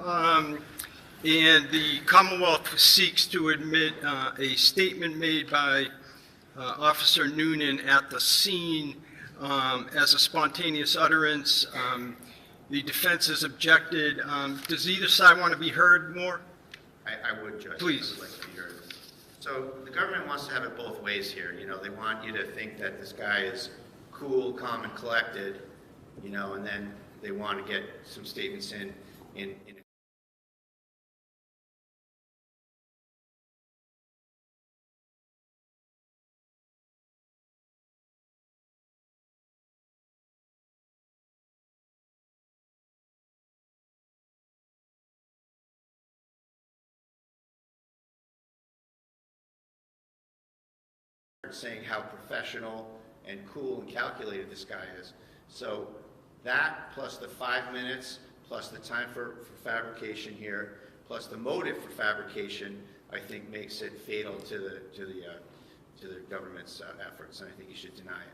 and the Commonwealth seeks to admit a statement made by Officer Noonan at the scene as a spontaneous utterance. The defense has objected. Does either side want to be heard more? I would, Judge. Please. I would like to be heard. So the government wants to have it both ways here. You know, they want you to think that this guy is cool, calm, and collected, you know, and then they want to get some statements in saying how professional and cool and calculated this guy is. So that plus the 5 minutes, plus the time for fabrication here, plus the motive for fabrication, I think makes it fatal to the government's efforts, and I think you should deny it.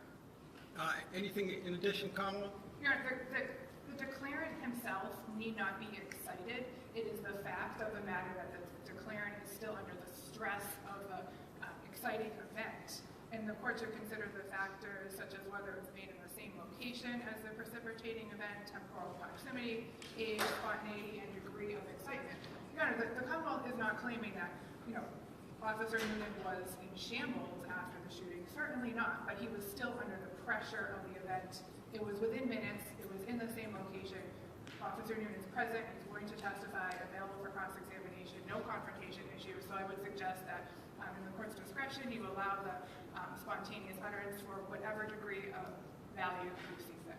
Anything in addition, Commonwealth? Your Honor, the declarant himself need not be excited. It is the fact of the matter that the declarant is still under the stress of the exciting event. And the court should consider the factors such as whether it's made in the same location as the precipitating event, temporal proximity, age, spontaneity, and degree of excitement. Your Honor, the Commonwealth is not claiming that, you know, Officer Noonan was in shambles after the shooting. Certainly not, but he was still under the pressure of the event. It was within minutes. It was in the same location. Officer Noonan is present. He's going to testify, available for cross-examination, no confrontation issue. So I would suggest that in the court's discretion, you allow the spontaneous utterance for whatever degree of value you see fit.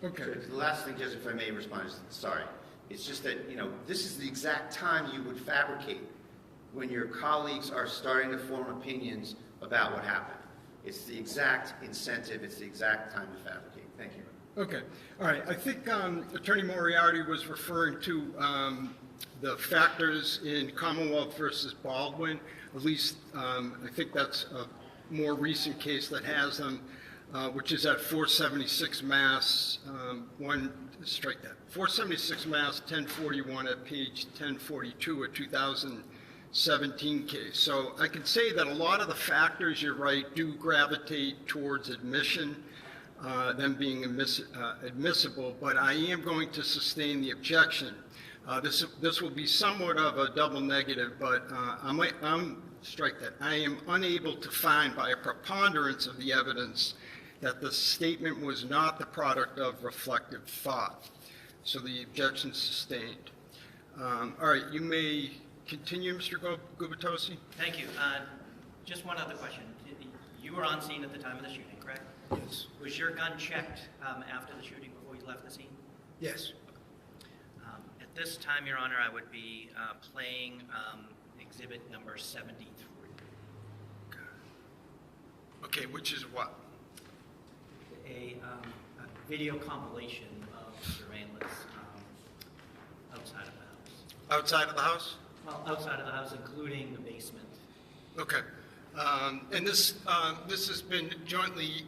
Okay. So the last thing, Judge, if I may respond, is sorry. It's just that, you know, this is the exact time you would fabricate when your colleagues are starting to form opinions about what happened. It's the exact incentive, it's the exact time to fabricate. Thank you. Okay. All right. I think Attorney Moriarty was referring to the factors in Commonwealth versus Baldwin. At least I think that's a more recent case that has them, which is at 476 Mass, 476 Mass 1041 at page 1042, a 2017 case. So I can say that a lot of the factors, you're right, do gravitate towards admission, them being admissible, but I am going to sustain the objection. This will be somewhat of a double negative, but strike that. I am unable to find by a preponderance of the evidence that the statement was not the product of reflective thought. So the objection is sustained. All right, you may continue, Mr. Gubitosi. Thank you. Just one other question. You were on scene at the time of the shooting, correct? Yes. Was your gun checked after the shooting before you left the scene? Yes. At this time, Your Honor, I would be playing exhibit number 73. Okay, which is what? A video compilation of Mr. Aylaian's outside of the house. Outside of the house? Well, outside of the house, including the basement. Okay. And this has been jointly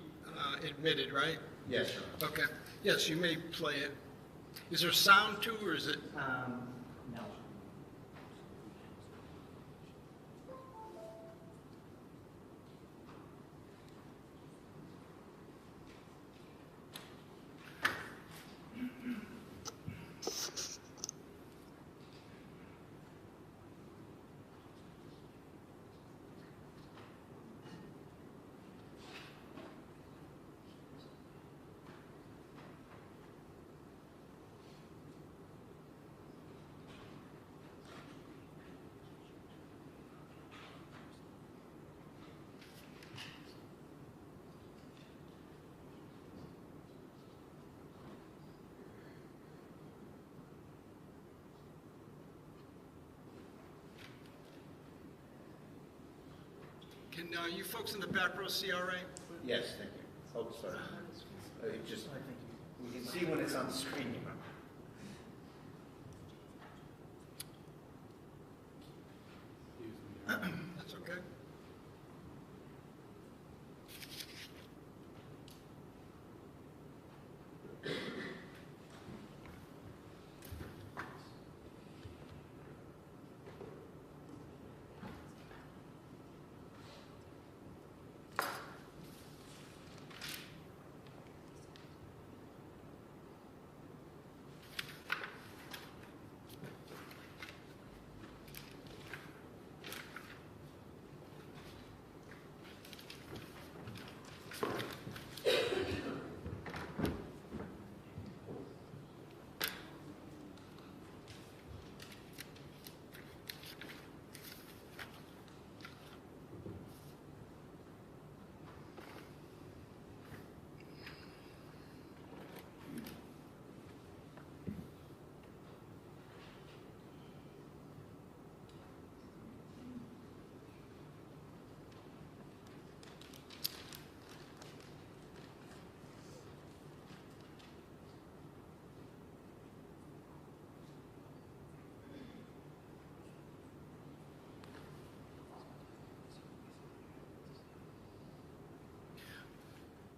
admitted, right? Yes, Your Honor. Okay. Yes, you may play it. Is there sound too, or is it? No. Can you folks in the back row see all right? Yes, thank you. Oh, sorry. We can see when it's on the screen. That's okay.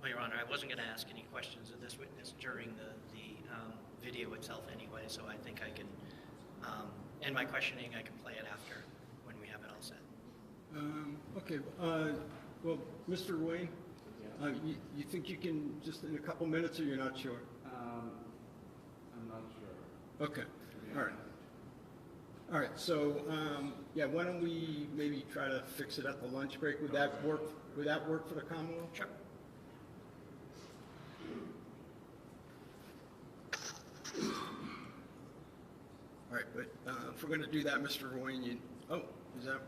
Well, Your Honor, I wasn't going to ask any questions of this witness during the video itself anyway, so I think I can end my questioning. I can play it after when we have it all set. Okay. Well, Mr. Wayne, you think you can just in a couple minutes, or you're not sure? I'm not sure. Okay. All right. All right. So, yeah, why don't we maybe try to fix it at the lunch break? Would that work? Would that work for the Commonwealth? Sure. All right, but if we're going to do that, Mr. Royan, is that?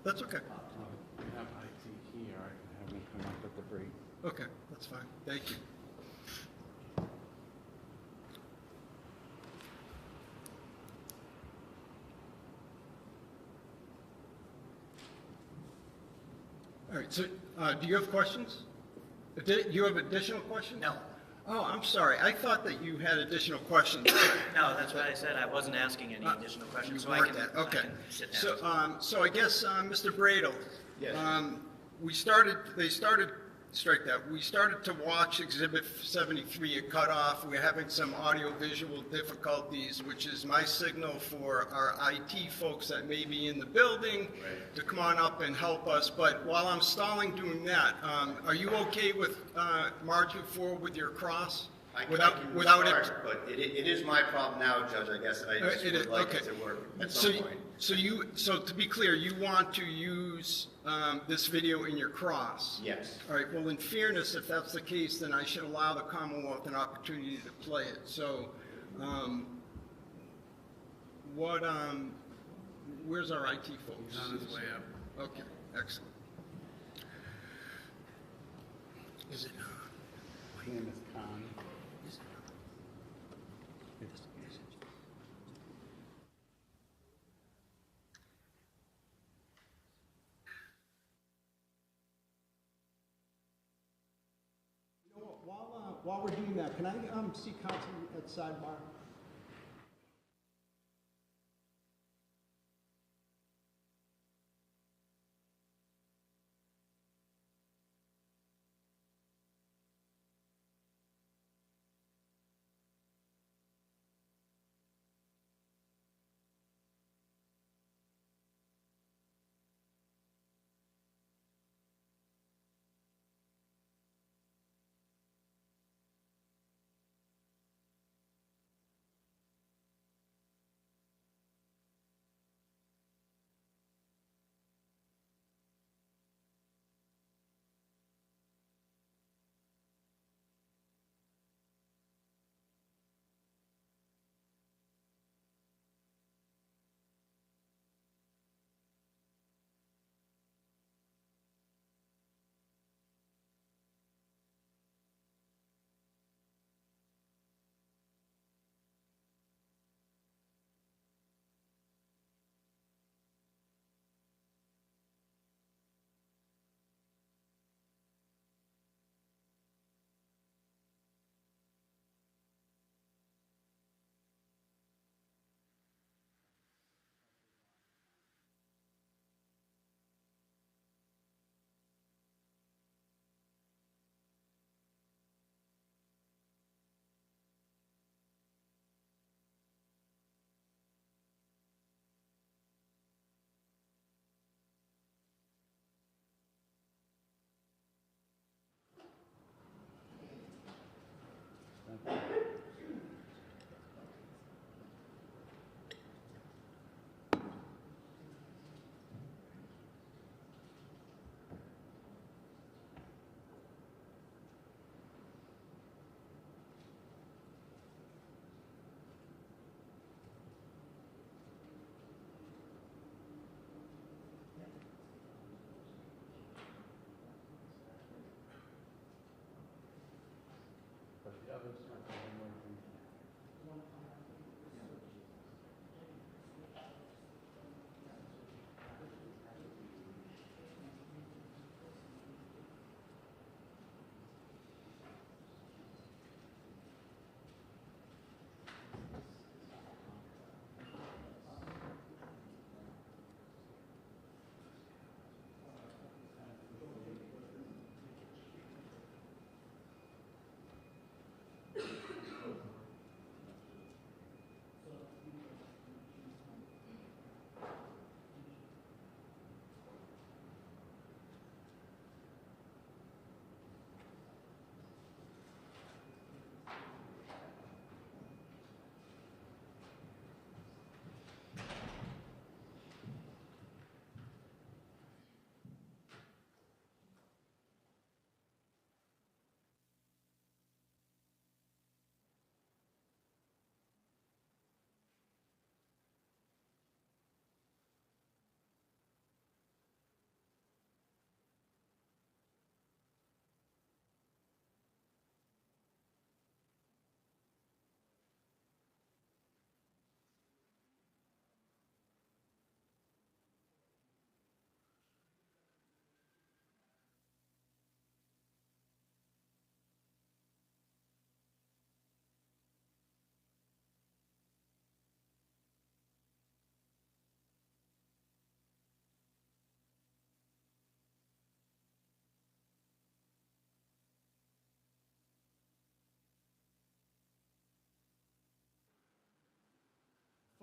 That's okay. I have IT here, I can have them come up at the break. Okay, that's fine. Thank you. All right, so do you have questions? You have additional questions? No. Oh, I'm sorry. I thought that you had additional questions. No, that's what I said. I wasn't asking any additional questions, so You I weren't can, that. Okay. I can sit down. So I guess, Mr. Bradl, Yes. they started strike that. We started to watch Exhibit 73, it cut off. We're having some audio-visual difficulties, which is my signal for our IT folks that may be in the building to come on up and help us. But while I'm stalling doing that, are you okay with marching forward with your cross? I can Without it? start, but it is my problem now, Judge, I guess. I just would like it to work at some point. So to be clear, you want to use this video in your cross? Yes. All right, well, in fairness, if that's the case, then I should allow the Commonwealth an opportunity to play it. So, where's our IT folks? He's on his way up. Okay, excellent. Is it, My name is Khan. You know what, while we're doing that, can I see counsel at sidebar?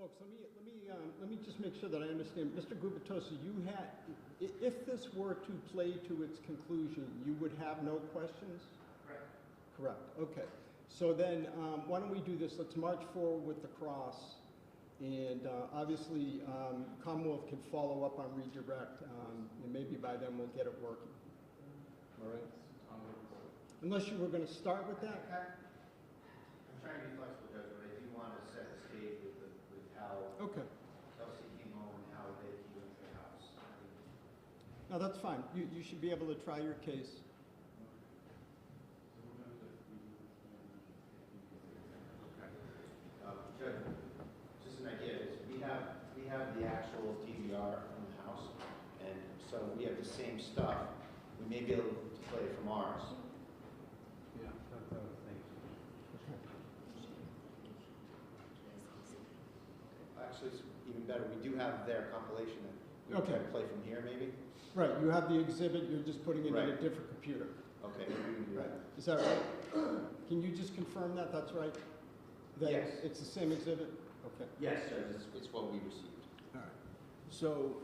Folks, let me just make sure that I understand. Mr. Gubitosa, you had, if this were to play to its conclusion, you would have no questions? Correct. Correct, okay. So then, why don't we do this? Let's march forward with the cross. And obviously, Commonwealth can follow up on redirect, and maybe by then we'll get it working. All right? Unless you were going to start with that? I'm trying to be flexible, Judge, but I do want to set the stage with how Okay. Kelsey came home and how they came into the house. No, that's fine. You should be able to try your case. Judge, just an idea is we have the actual DVR from the house, and so we have the same stuff. We may be able to play from ours. Yeah, that's what I was thinking. Actually, it's even better. We do have their compilation that we Okay. can play from here, maybe. Right, you have the exhibit, you're just putting it in a Right. different computer. Okay, maybe we can do that. Is that right? Can you just confirm that that's right? That Yes. it's the same exhibit? Okay. Yes, Judge, it's what we received. All right. So,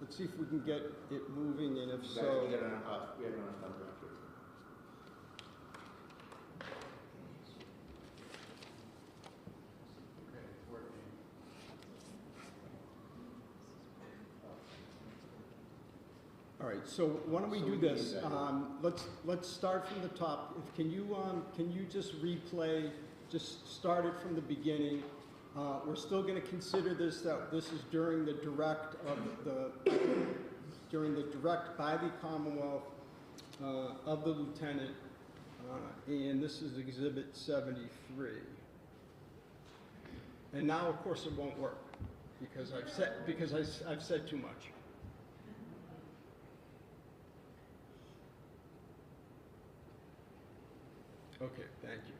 let's see if we can get it moving, and if We so... have enough time to here. Okay, it's working. All right, so why don't we So do we this? need that. Let's start from the top. Can you just replay, just start it from the beginning? We're still going to consider this, that this is during the direct by the Commonwealth of the lieutenant, and this is Exhibit 73. And now, of course, it won't work because I've said too much. Okay, thank you.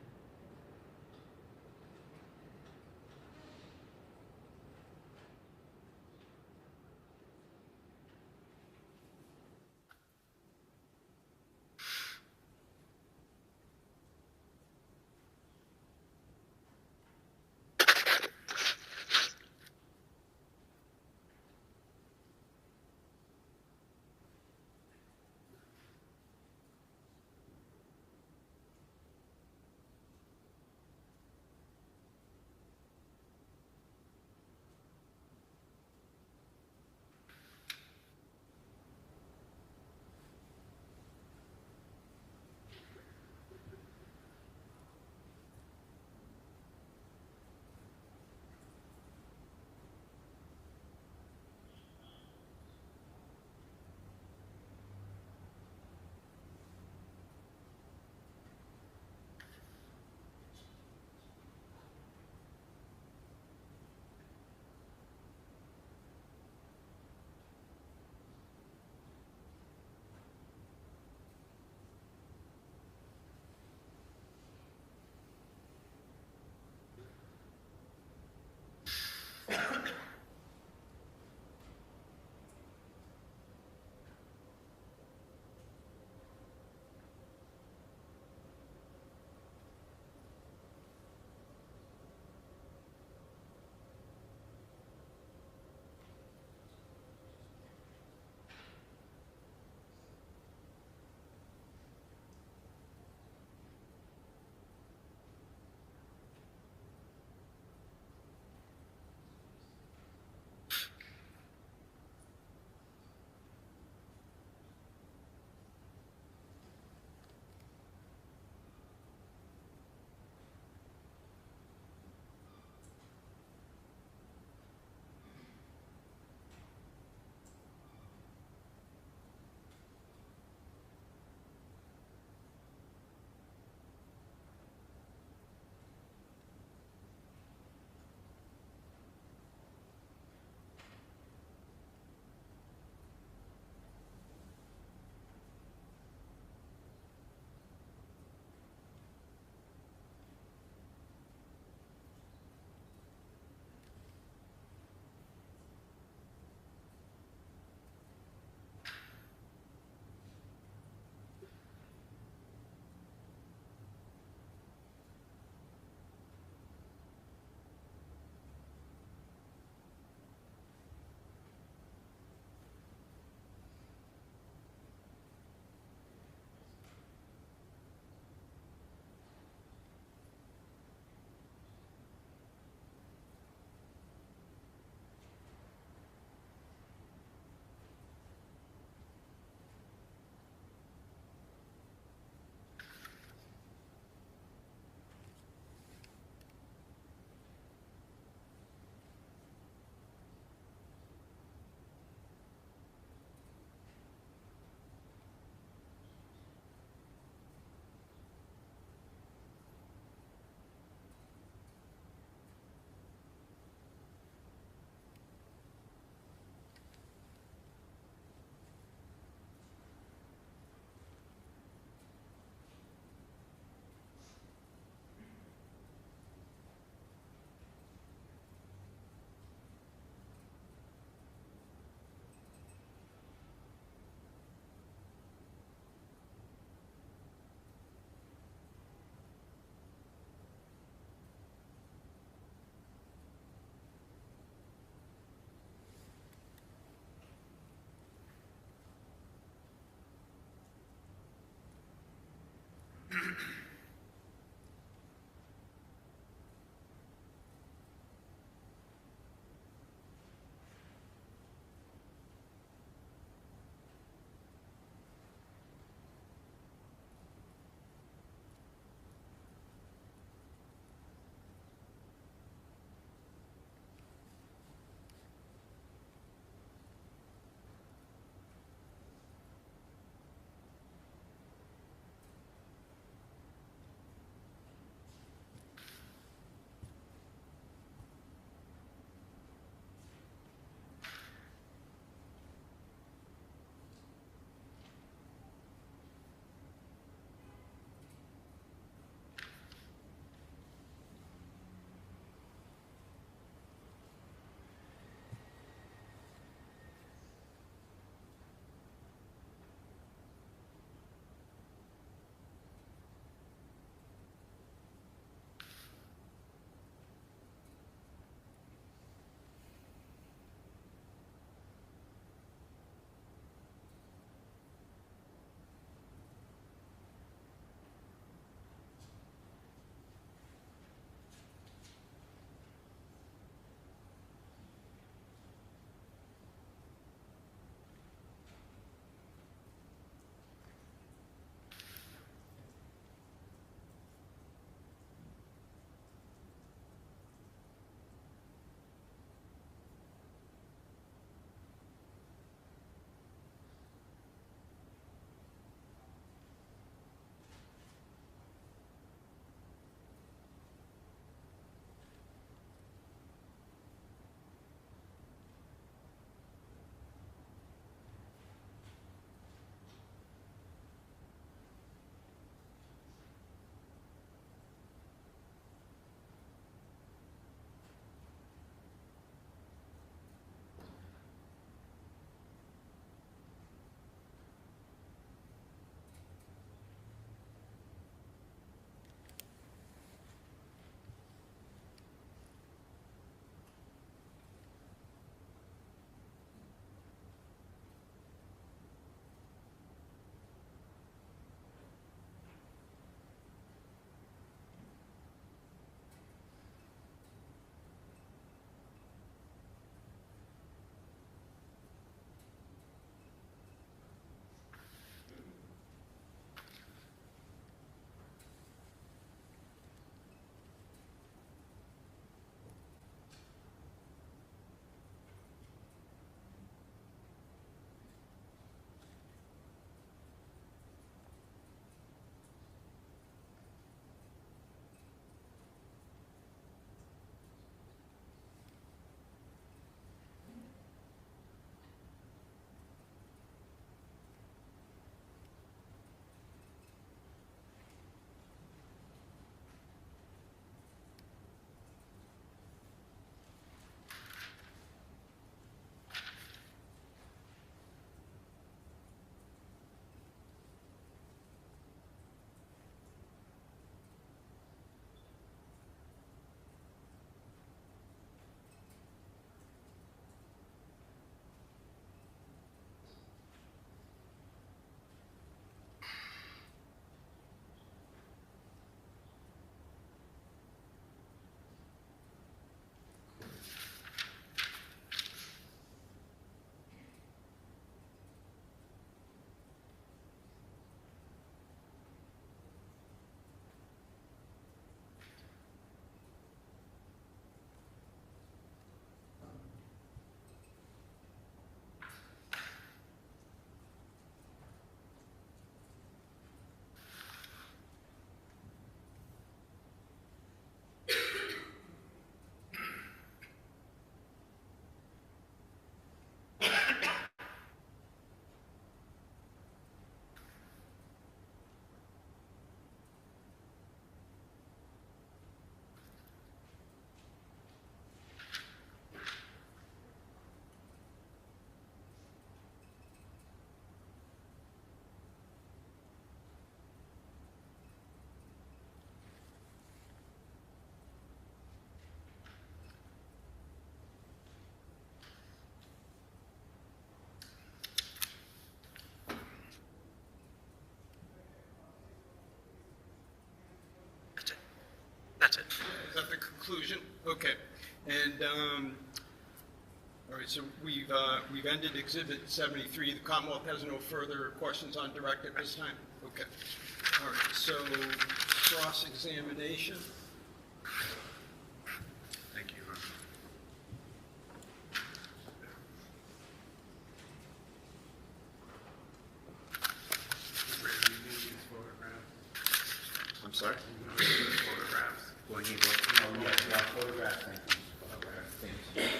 Okay, and, all right, so we've ended Exhibit 73. The Commonwealth has no further questions on direct at this time? Okay. All right, so cross-examination. Thank you. I'm sorry? Photographs. Well, you want, yeah, photographs, thank you. Photographs, thanks.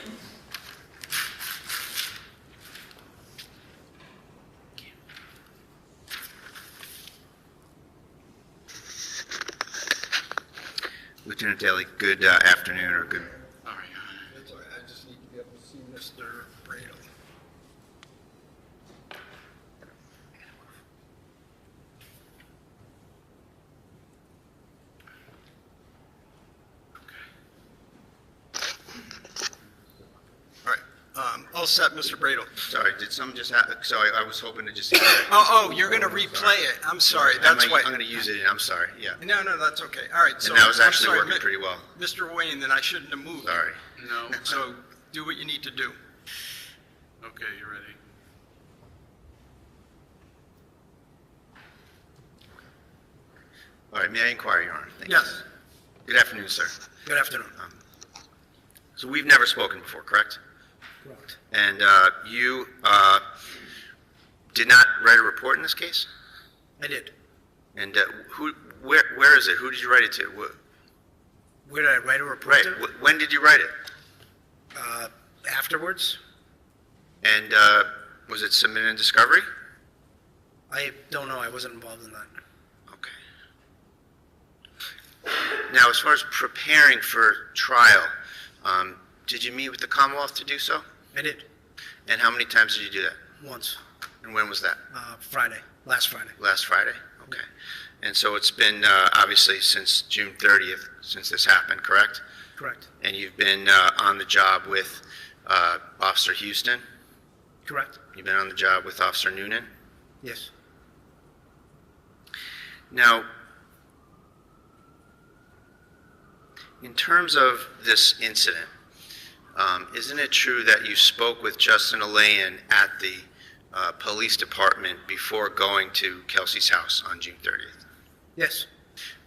Lieutenant Daly, good afternoon or good. All right, that's all right. I just need to be able to see Mr. Bradl. All right, all set, Mr. Bradl. Sorry, did something just happen? Sorry, I was hoping to just. Oh, you're going to replay it. I'm sorry, that's why. I'm going to use it, I'm sorry, yeah. No, that's okay. All right, so. And that was I'm actually sorry, working pretty well. Mr. Wayne, then I shouldn't have moved. Sorry. No. So do what you need to do. Okay, you ready? All right, may I inquire, Your Honor? Thank you. Yes. Good afternoon, sir. Good afternoon. So we've never spoken before, correct? Correct. And you did not write a report in this case? I did. And where is it? Who did you write it to? Where did I write a report Right, to? when did you write it? Afterwards? And was it submitted in discovery? I don't know. I wasn't involved in that. Okay. Now, as far as preparing for trial, did you meet with the Commonwealth to do so? I did. And how many times did you do that? Once. And when was that? Friday. Last Friday. Last Friday? Okay. And so it's been obviously since June 30th since this happened, correct? Correct. And you've been on the job with Officer Houston? Correct. You've been on the job with Officer Noonan? Yes. Now, in terms of this incident, isn't it true that you spoke with Justin Aylaian at the police department before going to Kelsey's house on June 30th? Yes.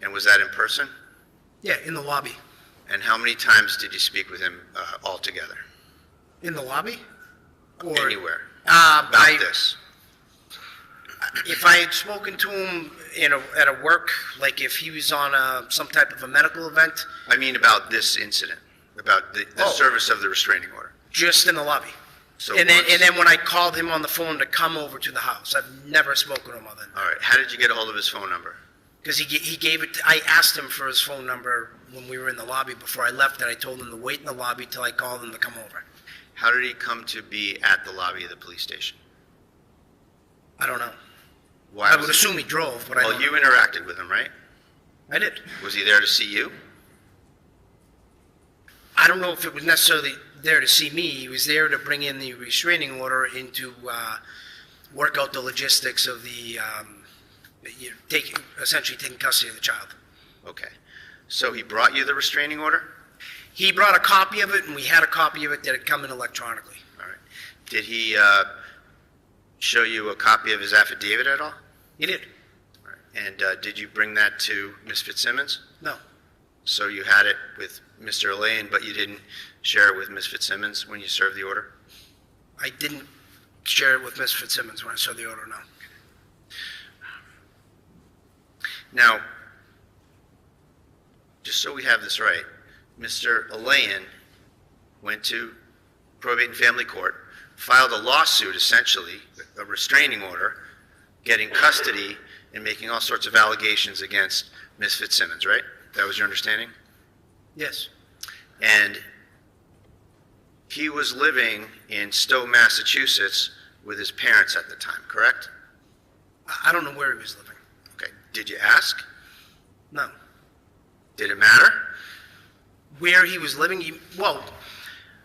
And was that in person? Yeah, in the lobby. And how many times did you speak with him altogether? In the lobby? Or Anywhere? about This? If I had spoken to him at a work, like if he was on some type of a medical event, I mean about this incident, about the service of the restraining order. just in the lobby. So and once- then when I called him on the phone to come over to the house, I've never spoken to him other than All right. How did you get a hold of his phone number? because he gave it. I asked him for his phone number when we were in the lobby before I left, and I told him to wait in the lobby till I called him to come over. How did he come to be at the lobby of the police station? I don't know. Why I was would he- assume he drove, but I Well, don't you know. interacted with him, right? I did. Was he there to see you? I don't know if it was necessarily there to see me. He was there to bring in the restraining order and to work out the logistics of the essentially taking custody of the child. Okay. So he brought you the restraining order? He brought a copy of it, and we had a copy of it that had come in electronically. All right. Did he show you a copy of his affidavit at all? He did. All right. And did you bring that to Ms. Fitzsimmons? No. So you had it with Mr. Aylaian, but you didn't share it with Ms. Fitzsimmons when you served the order? I didn't share it with Ms. Fitzsimmons when I saw the order, no. Now, just so we have this right, Mr. Aylaian went to probate and family court, filed a lawsuit, essentially, a restraining order, getting custody and making all sorts of allegations against Ms. Fitzsimmons, right? That was your understanding? Yes. And he was living in Stowe, Massachusetts with his parents at the time, correct? I don't know where he was living. Okay. Did you ask? No. Did it matter? Where he was living, well,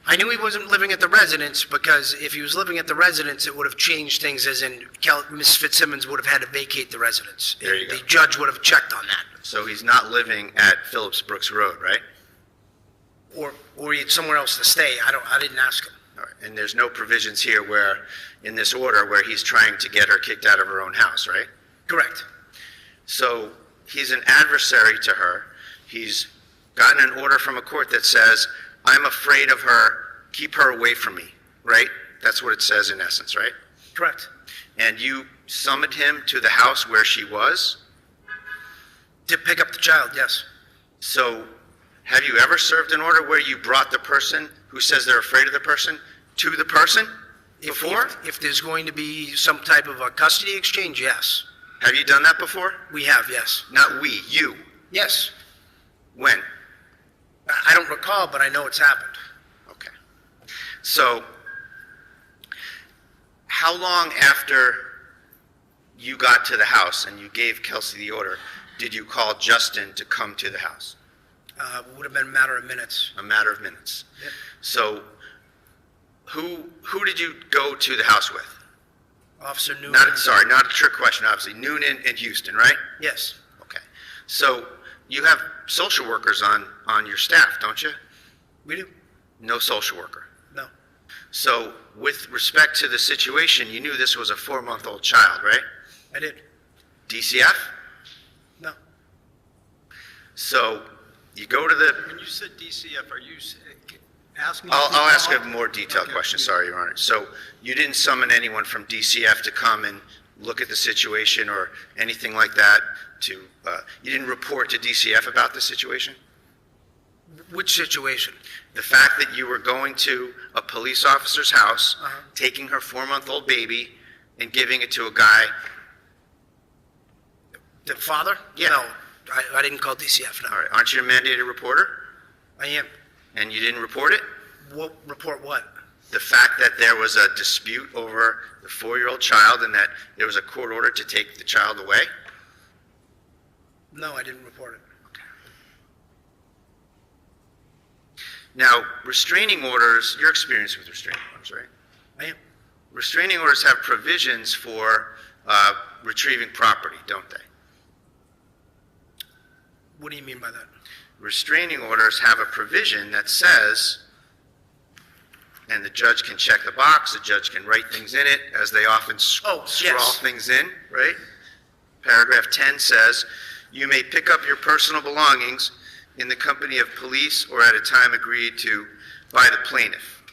I knew he wasn't living at the residence because if he was living at the residence, it would have changed things as in Ms. Fitzsimmons would have had to vacate the residence. There you go. The judge would have checked on that. So he's not living at Phillips Brooks Road, right? or he had somewhere else to stay. I didn't ask him. All right. And there's no provisions here where, in this order, where he's trying to get her kicked out of her own house, right? Correct. So he's an adversary to her. He's gotten an order from a court that says, I'm afraid of her, keep her away from me, right? That's what it says in essence, right? Correct. And you summoned him to the house where she was? To pick up the child, yes. So have you ever served an order where you brought the person who says they're afraid of the person to the person before? If there's going to be some type of a custody exchange, yes. Have you done that before? We have, yes. Not we, you. Yes. When? I don't recall, but I know it's happened. Okay. So how long after you got to the house and you gave Kelsey the order did you call Justin to come to the house? Would have been a matter of minutes. A matter of minutes. Yep. So who did you go to the house with? Officer Noonan. Not a trick question, obviously. Noonan and Houston, right? Yes. Okay. So you have social workers on your staff, don't you? We do. No social worker. No. So with respect to the situation, you knew this was a 4-month-old child, right? I did. DCF? No. So you go to the... When you said DCF, are you asking? I'll ask a more detailed question, sorry, Your Honor. So you didn't summon anyone from DCF to come and look at the situation or anything like that to... you didn't report to DCF about the situation? Which situation? The fact that you were going to a police officer's house, taking her 4-month-old baby, and giving it to a guy. The father? Yeah. No, I didn't call DCF, no. All right. Aren't you a mandated reporter? I am. And you didn't report it? What, report what? The fact that there was a dispute over the 4-year-old child and that there was a court order to take the child away? No, I didn't report it. Now, restraining orders, you're experienced with restraining orders, right? I am. Restraining orders have provisions for retrieving property, don't they? What do you mean by that? Restraining orders have a provision that says, and the judge can check the box, the judge can write things in it, as they often scrawl things in, right? Paragraph 10 says, you may pick up your personal belongings in the company of police or at a time agreed to by the plaintiff.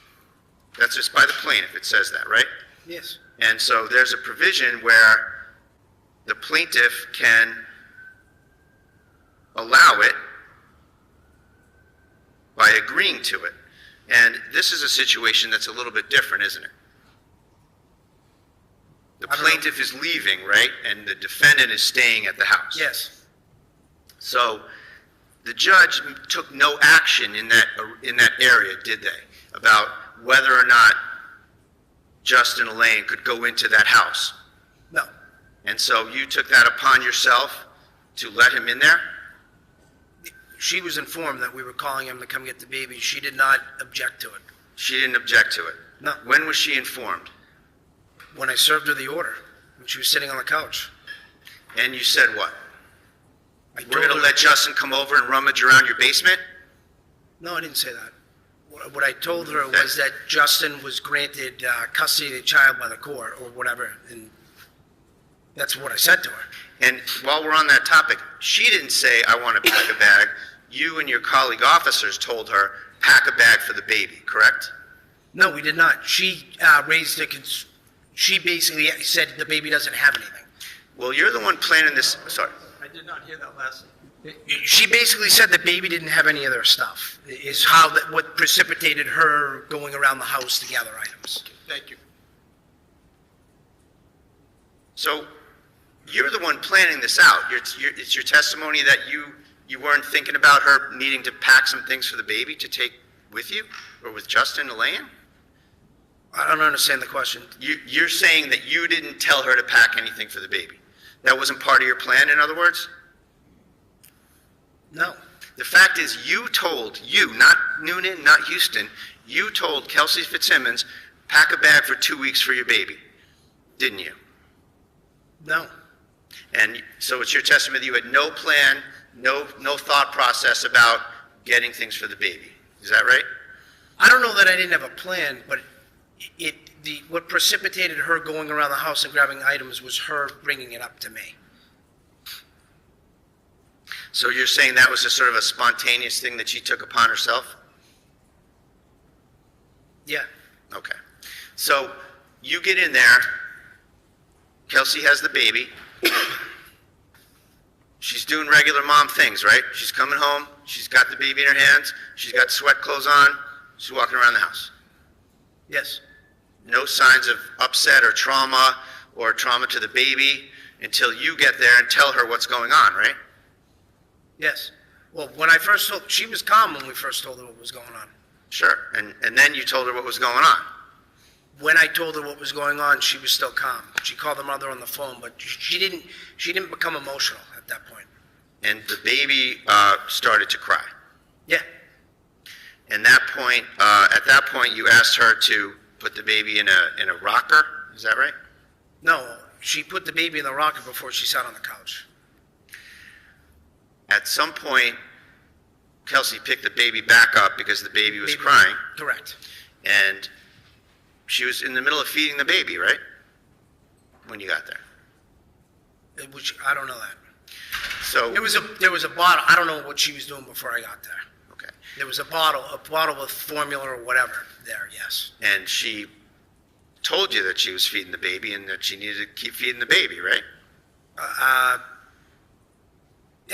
That's just by the plaintiff, it says that, right? Yes. And so there's a provision where the plaintiff can allow it by agreeing to it. And this is a situation that's a little bit different, isn't it? The plaintiff is leaving, right? And the defendant is staying at the house. Yes. So the judge took no action in that area, did they? About whether or not Justin Aylaian could go into that house. No. And so you took that upon yourself to let him in there? She was informed that we were calling him to come get the baby. She did not object to it. She didn't object to it? No. When was she informed? When I served her the order, when she was sitting on the couch. And you said what? I We're going to let Justin come over and rummage around your basement? No, I didn't say that. What I told her was that Justin was granted custody of the child by the court or whatever, and that's what I said to her. And while we're on that topic, she didn't say, I want to pack a bag. You and your colleague officers told her, pack a bag for the baby, correct? No, we did not. She raised a she basically said the baby doesn't have anything. Well, you're the one planning this. Sorry. I did not hear that last. She basically said the baby didn't have any of their stuff, is how what precipitated her going around the house to gather items. Thank you. So you're the one planning this out. It's your testimony that you weren't thinking about her needing to pack some things for the baby to take with you or with Justin Aylaian? I don't understand the question. You're saying that you didn't tell her to pack anything for the baby. That wasn't part of your plan, in other words? No. The fact is not Noonan, not Houston, you told Kelsey Fitzsimmons, pack a bag for 2 weeks for your baby, didn't you? No. And so it's your testimony that you had no plan, no thought process about getting things for the baby. Is that right? I don't know that I didn't have a plan, but what precipitated her going around the house and grabbing items was her bringing it up to me. So you're saying that was just sort of a spontaneous thing that she took upon herself? Yeah. Okay. So you get in there, Kelsey has the baby. She's doing regular mom things, right? She's coming home, she's got the baby in her hands, she's got sweat clothes on, she's walking around the house. Yes. No signs of upset or trauma to the baby until you get there and tell her what's going on, right? Yes. Well, when I first told, she was calm when we first told her what was going on. Sure. And then you told her what was going on. When I told her what was going on, she was still calm. She called the mother on the phone, but she didn't become emotional at that point. And the baby started to cry. Yeah. And at that point, you asked her to put the baby in a rocker. Is that right? No, she put the baby in the rocker before she sat on the couch. At some point, Kelsey picked the baby back up because the baby was crying. Correct. And she was in the middle of feeding the baby, right? When you got there. Which I don't know that. So there was a bottle. I don't know what she was doing before I got there. Okay. There was a bottle with formula or whatever there. Yes. And she told you that she was feeding the baby and that she needed to keep feeding the baby, right?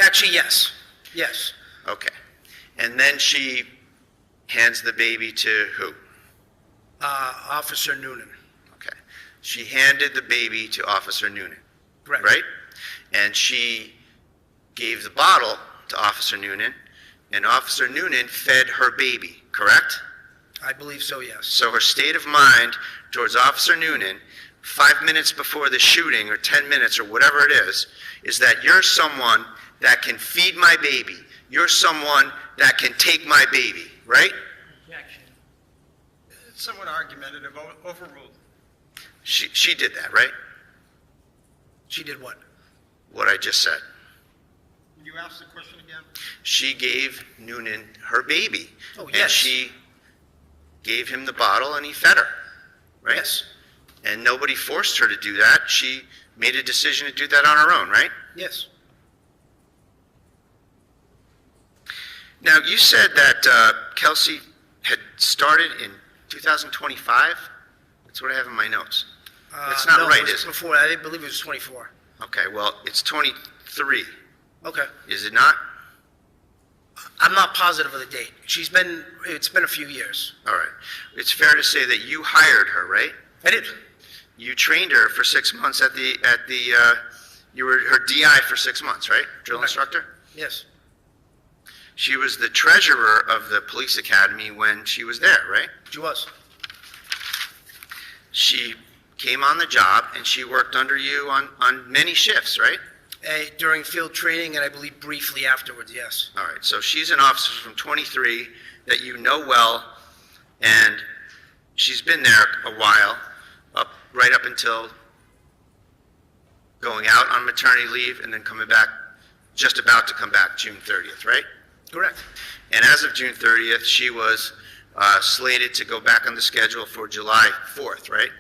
Actually, yes. Yes. Okay. And then she hands the baby to who? Officer Noonan. Okay. She handed the baby to Officer Noonan. Correct. Right? And she gave the bottle to Officer Noonan, and Officer Noonan fed her baby, correct? I believe so, yes. So her state of mind towards Officer Noonan, 5 minutes before the shooting, or 10 minutes, or whatever it is that you're someone that can feed my baby. You're someone that can take my baby, right? Objection. It's somewhat argumentative, overruled. She did that, right? She did what? What I just said. Can you ask the question again? She gave Noonan her baby. Oh, And yes. she gave him the bottle and he fed her, right? Yes. And nobody forced her to do that. She made a decision to do that on her own, right? Yes. Now, you said that Kelsey had started in 2025? That's what I have in my notes. That's not no, right, it was is it? before. I believe it was 24. Okay, well, it's 23, Okay. is it not? I'm not positive of the date. It's been a few years. All right. It's fair to say that you hired her, right? I did. You trained her for 6 months you were her DI for 6 months, right? Drill Correct. instructor? Yes. She was the treasurer of the police academy when she was there, right? She was. She came on the job and she worked under you on many shifts, right? During field training, and I believe briefly afterwards, yes. All right, so she's an officer from 23 that you know well, and she's been there a while, right up until going out on maternity leave and then coming back, just about to come back June 30th, right? Correct. And as of June 30th, she was slated to go back on the schedule for July 4th, right?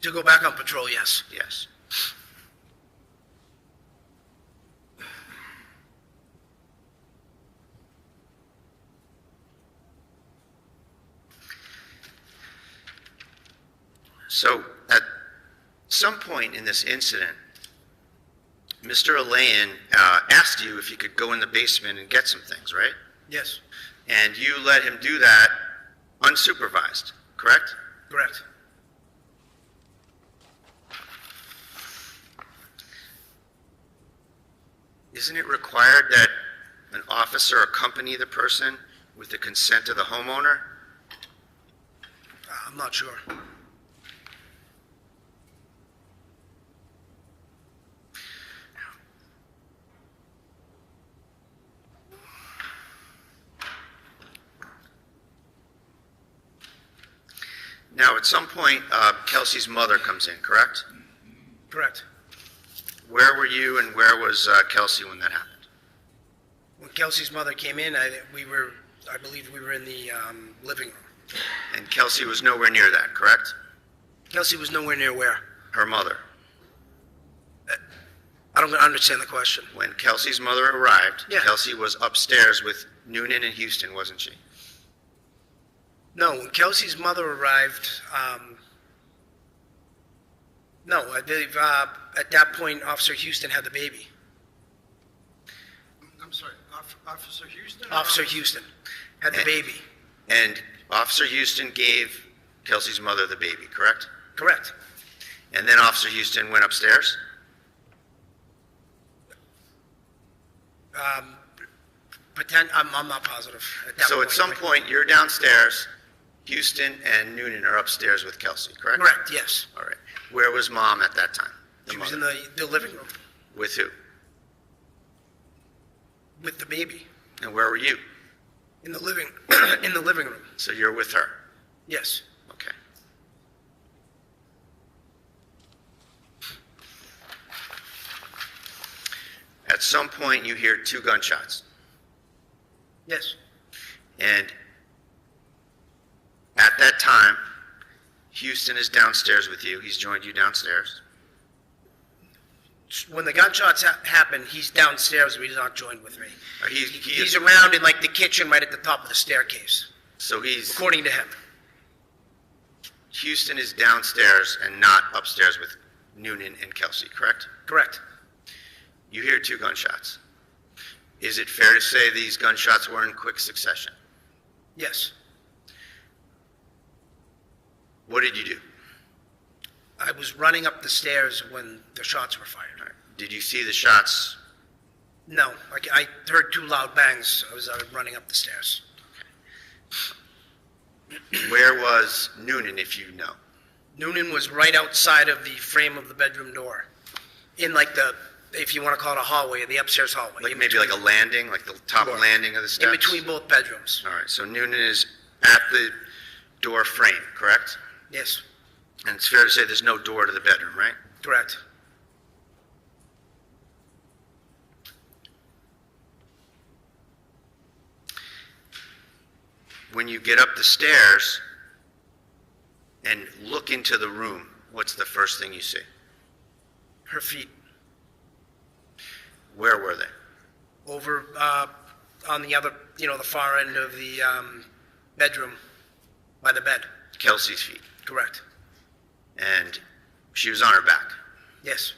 To go back on patrol, yes. Yes. So at some point in this incident, Mr. Aylaian asked you if you could go in the basement and get some things, right? Yes. And you let him do that unsupervised, correct? Correct. Isn't it required that an officer accompany the person with the consent of the homeowner? I'm not sure. Now, at some point, Kelsey's mother comes in, correct? Correct. Where were you and where was Kelsey when that happened? When Kelsey's mother came in, we were I believe we were in the living room. And Kelsey was nowhere near that, correct? Kelsey was nowhere near where? Her mother. I don't understand the question. When Kelsey's mother arrived, Yeah. Kelsey was upstairs with Noonan and Houston, wasn't she? No, when Kelsey's mother arrived, no, I believe at that point, Officer Houston had the baby. I'm sorry, Officer Houston? Officer Houston had the baby. And Officer Houston gave Kelsey's mother the baby, correct? Correct. And then Officer Houston went upstairs? I'm not positive. So at some point, you're downstairs, Houston and Noonan are upstairs with Kelsey, correct? Correct, yes. All right. Where was Mom at that time? She was in mother. the living room With who? with the baby. And where were you? In the living room. So you're with her? Yes. Okay. At some point, you hear 2 gunshots. Yes. And at that time, Houston is downstairs with you. He's joined you downstairs. When the gunshots happen, he's downstairs, but he's not joined with me. He's Is, around in like the kitchen right at the top of the staircase, so he's, according to him. Houston is downstairs and not upstairs with Noonan and Kelsey, correct? Correct. You hear 2 gunshots. Is it fair to say these gunshots were in quick succession? Yes. What did you do? I was running up the stairs when the shots were fired. All right. Did you see the shots? No, I heard 2 loud bangs. I was running up the stairs. Where was Noonan, if you know? Noonan was right outside of the frame of the bedroom door, in like the, if you want to call it a hallway, the upstairs hallway. Like in maybe between- like a landing, like the top Door. landing of the steps? In between both bedrooms. All right, so Noonan is at the door frame, correct? Yes, And it's fair to say there's no door to the bedroom, right? correct. When you get up the stairs and look into the room, what's the first thing you see? Her feet Where were they? over on the other, the far end of the bedroom by the bed. Kelsey's feet. Correct. And she was on her back. Yes,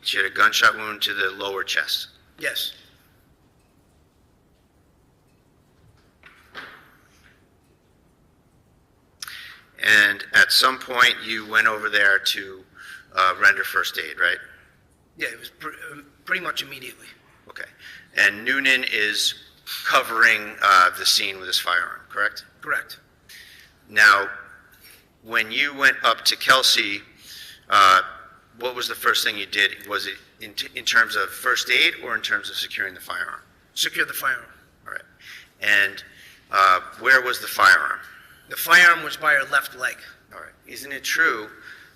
She had a gunshot wound to the lower chest. yes. And at some point, you went over there to render first aid, right? Yeah, it was pretty much immediately. Okay. And Noonan is covering the scene with his firearm, correct? Correct. Now, when you went up to Kelsey, what was the first thing you did? Was it in terms of first aid or in terms of securing the firearm? Secure the firearm. All right. And where was the firearm? The firearm was by her left leg. All right. Isn't it true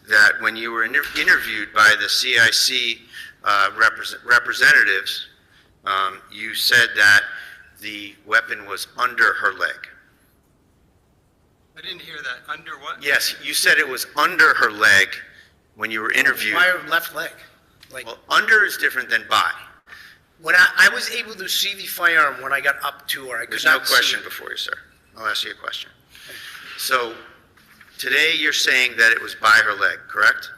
that when you were interviewed by the CIC representatives, you said that the weapon was under her leg? I didn't hear that. Under what? Yes, you said it was under her leg when you were interviewed. By her left leg. Like, Well, under is different than by. when I was able to see the firearm when I got up to her, I could There's no not see question it. before you, sir. I'll ask you a question. So, today you're saying that it was by her leg, correct?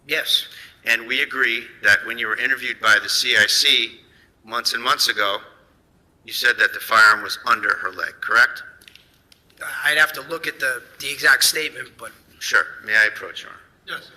Yes, And we agree that when you were interviewed by the CIC months and months ago, you said that the firearm was under her leg, correct? I'd have to look at the exact statement, but Sure. May I approach, Your Honor? Yes.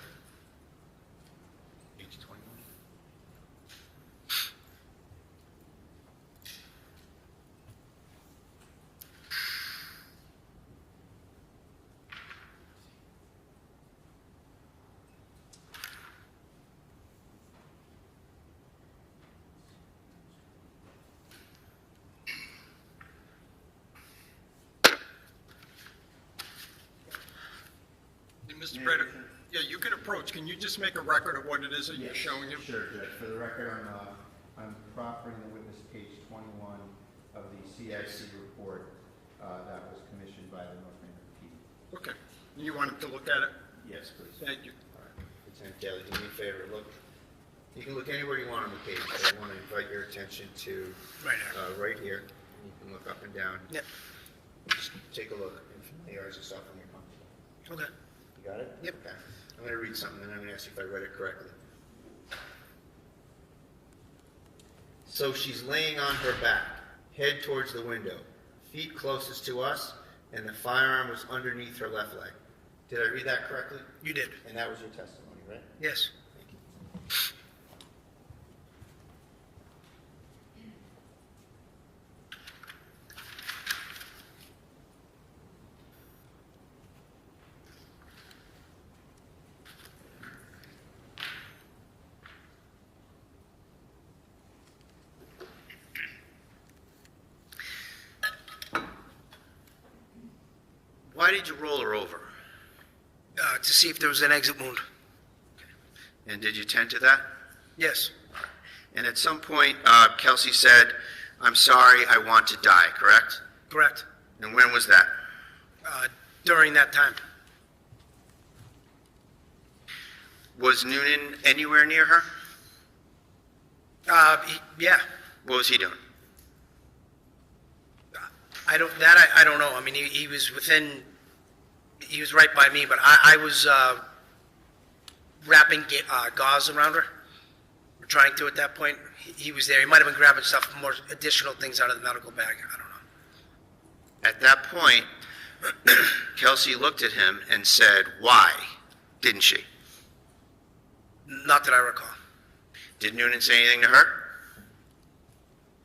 Mr. Bradl, yeah, you can approach. Can you just make a record of what it is that you're showing him? Sure, Judge. For the record, I'm proffering the witness, page 21, of the CIC report that was commissioned by the North Andover PD. Okay. You want him to look at it? Yes, please. Thank you. Lieutenant Daly, do me a favor, look, you can look anywhere you want on the page, but I want to invite your attention to Right here. right here. You can look up and down. Yep. Just take a look and familiarize yourself when you're comfortable. Okay. You got it? Yep. Okay. I'm going to read something, and I'm going to ask you if I read it correctly. So she's laying on her back, head towards the window, feet closest to us, and the firearm was underneath her left leg. Did I read that correctly? You did. And that was your testimony, right? Yes. Thank you. Why did you roll her over? To see if there was an exit wound. And did you tend to that? Yes. And at some point, Kelsey said, "I'm sorry, I want to die," correct? Correct. And when was that? During that time. Was Noonan anywhere near her? Yeah. What was he doing? I don't know. I mean, he was he was right by me, but I was wrapping gauze around her. We're trying to at that point. He was there. He might have been grabbing stuff, more additional things out of the medical bag. I don't know. At that point, Kelsey looked at him and said, "Why?" Didn't she? Not that I recall. Did Noonan say anything to her?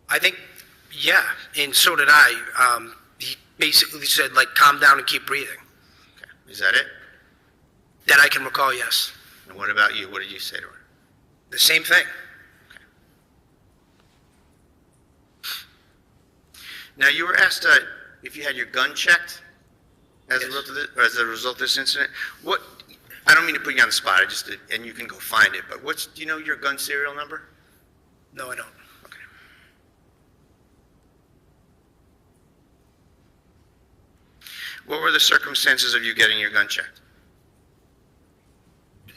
I think, yeah, and so did I. He basically said, like, calm down and keep breathing. Okay. Is that it? That I can recall, yes. And what about you? What did you say to her? The same thing. Now, you were asked if you had your gun checked as a result of this incident. What? I don't mean to put you on the spot. And you can go find it. But do you know your gun serial number? No, I don't. Okay. What were the circumstances of you getting your gun checked?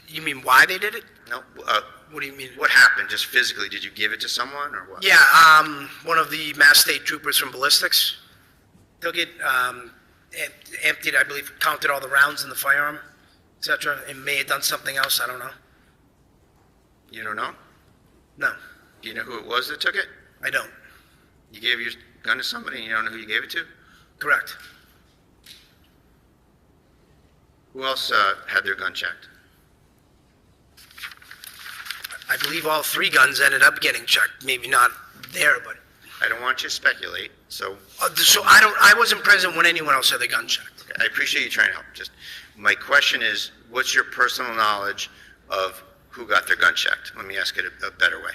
You mean why they did it? No. What do you mean? What happened? Just physically? Did you give it to someone or what? Yeah, one of the Mass State troopers from ballistics took it, emptied, I believe, counted all the rounds in the firearm, etc., and may have done something else. I don't know. You don't know? No, Do you know who it was that took it? I don't. You gave your gun to somebody and you don't know who you gave it to? Correct. Who else had their gun checked? I believe all three guns ended up getting checked. Maybe not there, but I don't want you to speculate, so so I wasn't present when anyone else had their gun checked. okay, I appreciate you trying to help. Just my question is, what's your personal knowledge of who got their gun checked? Let me ask it a better way.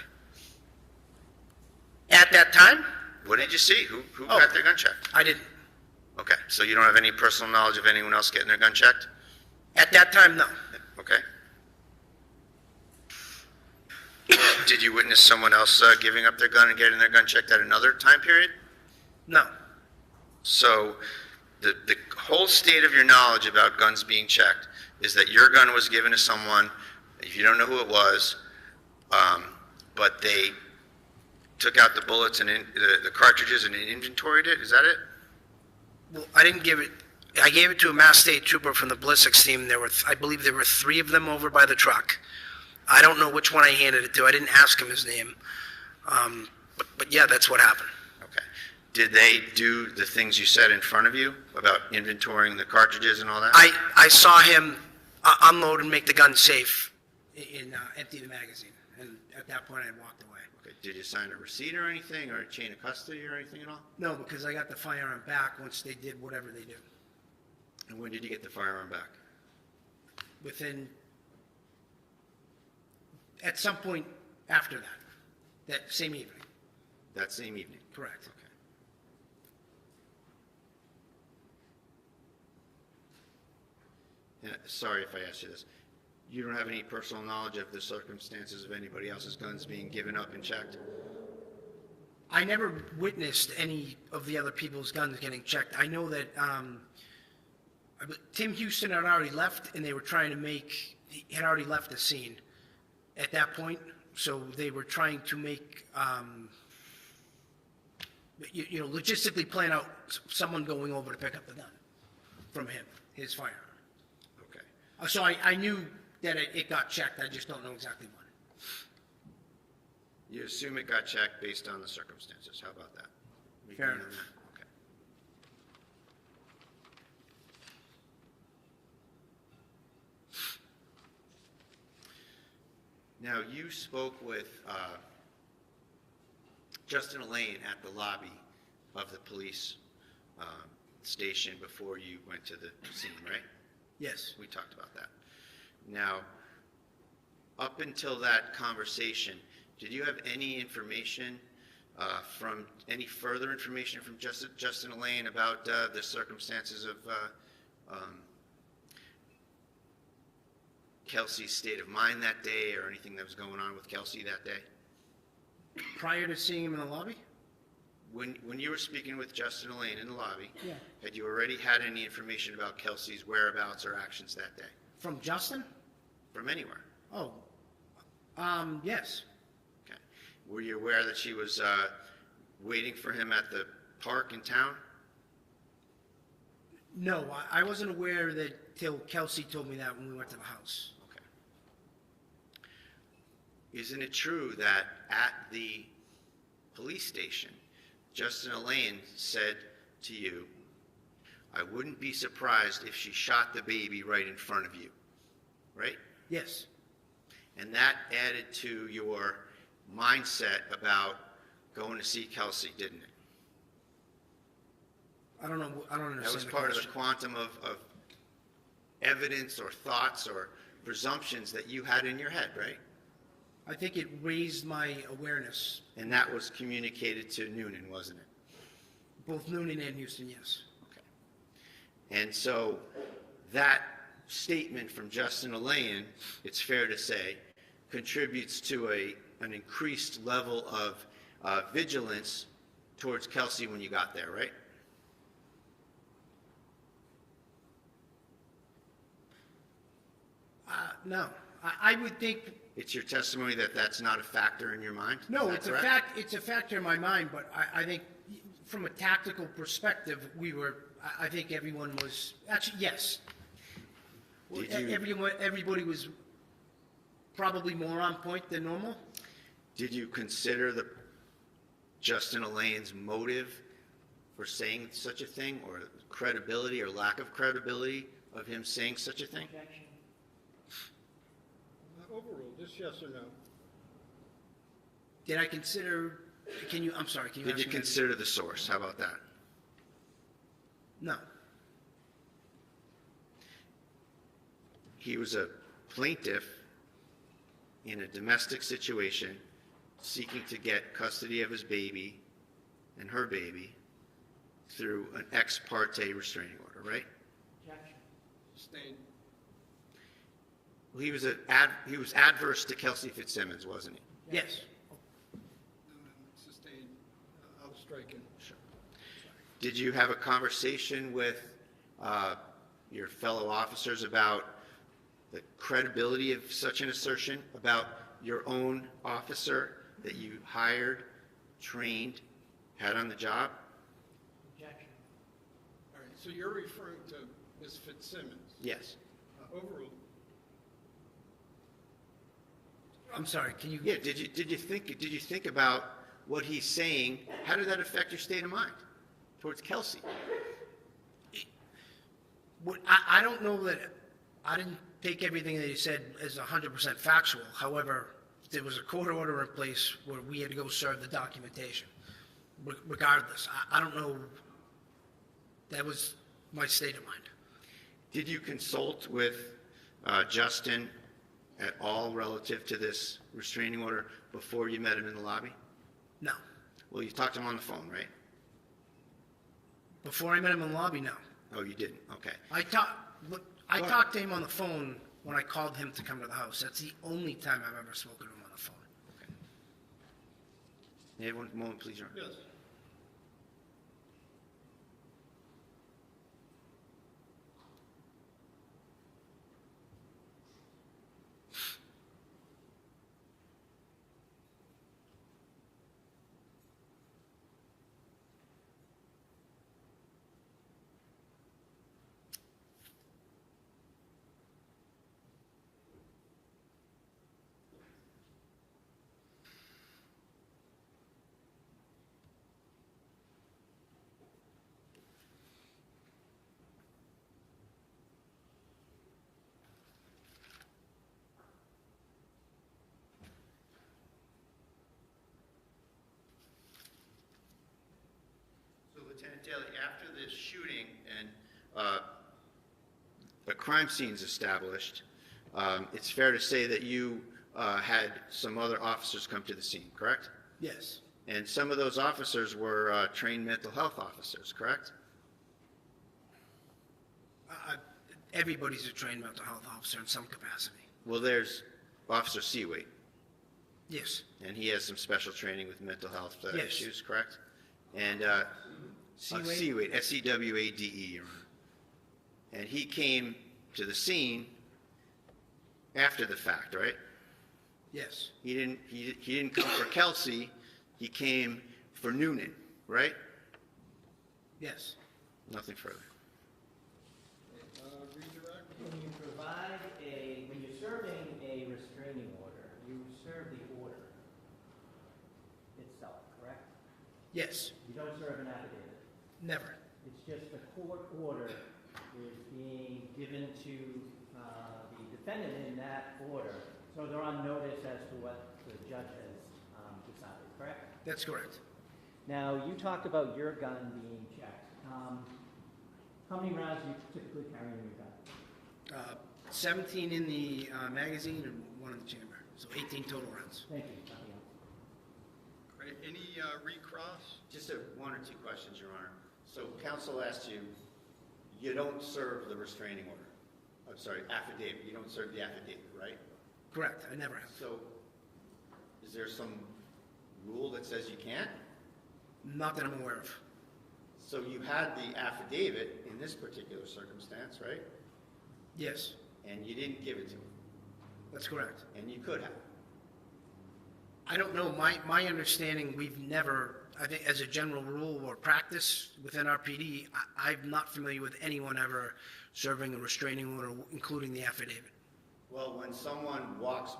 At that time, What did you see? Who got their gun checked? I didn't. Okay, so you don't have any personal knowledge of anyone else getting their gun checked? At that time, no. Okay. Did you witness someone else giving up their gun and getting their gun checked at another time period? No. So the whole state of your knowledge about guns being checked is that your gun was given to someone, if you don't know who it was, but they took out the bullets and the cartridges and inventoried it. Is that it? Well, I didn't give it. I gave it to a Mass State trooper from the ballistics team. I believe there were three of them over by the truck. I don't know which one I handed it to. I didn't ask him his name. But yeah, that's what happened. Okay. Did they do the things you said in front of you about inventorying the cartridges and all that? I saw him unload and make the gun safe and empty the magazine. And at that point, I walked away. Okay. Did you sign a receipt or anything, or a chain of custody or anything at all? No, because I got the firearm back once they did whatever they do. And when did you get the firearm back? At some point after that same evening. That same evening? Correct. Okay. And sorry if I asked you this. You don't have any personal knowledge of the circumstances of anybody else's guns being given up and checked? I never witnessed any of the other people's guns getting checked. I know that Tim Houston had already left, and they were trying to had already left the scene at that point. So they were trying to make, logistically plan out someone going over to pick up the gun from him, his firearm. Okay. So I knew that it got checked. I just don't know exactly when. You assume it got checked based on the circumstances. How about that? We Fair agree on enough. that? Okay. Now, you spoke with Justin Aylaian at the lobby of the police station before you went to the scene, right? Yes. We talked about that. Now, up until that conversation, did you have any information any further information from Justin Aylaian about the circumstances of Kelsey's state of mind that day, or anything that was going on with Kelsey that day? Prior to seeing him in the lobby? When you were speaking with Justin Aylaian in the lobby, Yeah. had you already had any information about Kelsey's whereabouts or actions that day? From Justin? From anywhere? Oh, yes. Okay. Were you aware that she was waiting for him at the park in town? No, I wasn't aware that till Kelsey told me that when we went to the house. Okay. Isn't it true that at the police station, Justin Aylaian said to you, "I wouldn't be surprised if she shot the baby right in front of you," right? Yes. And that added to your mindset about going to see Kelsey, didn't it? I don't know. I don't understand. That was the part of the question. quantum of evidence or thoughts or presumptions that you had in your head, right? I think it raised my awareness. And that was communicated to Noonan, wasn't it? Both Noonan and Houston, yes. Okay. And so that statement from Justin Aylaian, it's fair to say, contributes to an increased level of vigilance towards Kelsey when you got there, right? No, I would think. It's your testimony that that's not a factor in your mind? No, Is it's that a correct? fact. It's a factor in my mind, but I think from a tactical perspective, I think everyone was actually yes. Everybody was probably more on point than normal. Did you consider Justin Aylaian's motive for saying such a thing, or credibility or lack of credibility of him saying such a thing? Overruled, just yes or no? Did I consider? I'm sorry. Can you? Did you ask me that? consider the source? How about that? No. He was a plaintiff in a domestic situation seeking to get custody of his baby and her baby through an ex parte restraining order, right? Sustained. Well, he was adverse to Kelsey Fitzsimmons, wasn't he? Yes. Sustained. I'll strike it. Sure. Did you have a conversation with your fellow officers about the credibility of such an assertion about your own officer that you hired, trained, had on the job? All right, so you're referring to Ms. Fitzsimmons. Yes. Overruled. I'm sorry. Can you? Yeah. Did you think about what he's saying? How did that affect your state of mind towards Kelsey? I don't know that. I didn't take everything that he said as 100% factual. However, there was a court order in place where we had to go serve the documentation. Regardless, I don't know. That was my state of mind. Did you consult with Justin at all relative to this restraining order before you met him in the lobby? No. Well, you talked to him on the phone, right? Before I met him in the lobby, no. Oh, you didn't? Okay. I talked to him on the phone when I called him to come to the house. That's the only time I've ever spoken to him on the phone. Yeah, one moment, please, Your Honor. Yes. So Lieutenant Daly, after this shooting and a crime scene's established, it's fair to say that you had some other officers come to the scene, correct? Yes. And some of those officers were trained mental health officers, correct? Everybody's a trained mental health officer in some capacity. Well, there's Officer Seaway, Yes. and he has some special training with mental health Yes. issues, correct? And Seawade? Seawade, S-E-W-A-D-E, Your Honor. And he came to the scene after the fact, right? Yes. He didn't come for Kelsey, he came for Noonan, right? Yes. Nothing further. Redirect? When you provide when you're serving a restraining order, you serve the order itself, correct? Yes. You don't serve an affidavit. Never. It's just the court order is being given to the defendant in that order. So they're on notice as to what the judge has decided, correct? That's correct. Now, you talked about your gun being checked. How many rounds do you typically carry in your gun? 17 in the magazine and 1 in the chamber. So 18 total rounds. Thank you. Nothing else. Great. Any recross? Just one or two questions, Your Honor. So counsel asked you, you don't serve the restraining order. I'm sorry, affidavit. You don't serve the affidavit, right? Correct. I never have. So is there some rule that says you can't? Not that I'm aware of. So you had the affidavit in this particular circumstance, right? Yes. And you didn't give it to him, That's correct. and you could have. I don't know. My understanding, we've never, I think as a general rule or practice within our PD, I'm not familiar with anyone ever serving a restraining order, including the affidavit. Well, when someone walks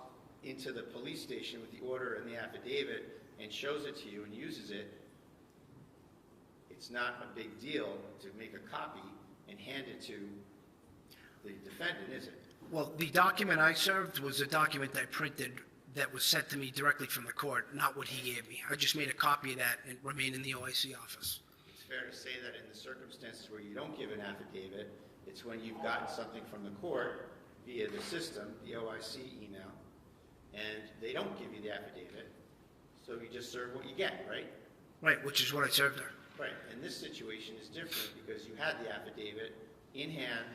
into the police station with the order and the affidavit and shows it to you and uses it, it's not a big deal to make a copy and hand it to the defendant, is it? Well, the document I served was a document I printed that was sent to me directly from the court, not what he gave me. I just made a copy of that and it remained in the OIC office. It's fair to say that in the circumstances where you don't give an affidavit, it's when you've gotten something from the court via the system, the OIC email, and they don't give you the affidavit, so you just serve what you get, right? Right, which is what I served her. Right, and this situation is different because you had the affidavit in hand,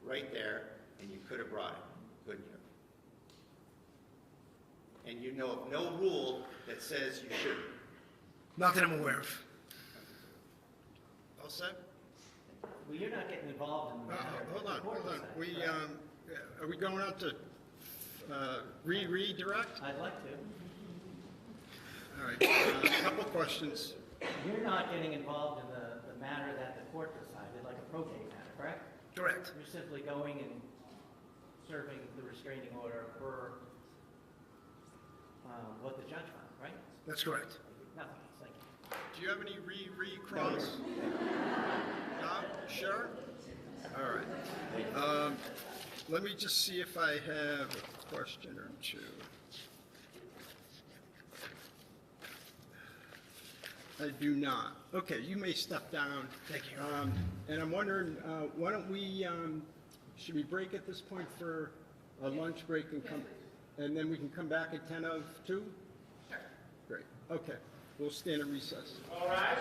right there, and you could have brought it, couldn't you? And you know of no rule that says you shouldn't. Not that I'm aware of. All set? Well, you're not getting involved in the matter. Hold The on, court hold on. decides, right? Are we going out to redirect? I'd like to. All right, a couple questions. You're not getting involved in the matter that the court decided, like a probate matter, correct? Correct. You're simply going and serving the restraining order for what the judge found, right? That's correct. Nothing else, thank you. Do you have any recross? No? Sure? All right. Let me just see if I have a question or two. I do not. Okay, you may step down. Thank you. And I'm wondering, why don't we, should we break at this point for a lunch break and come, and then we can come back at 10:02? Sure. Great, okay. We'll stand at recess. All right.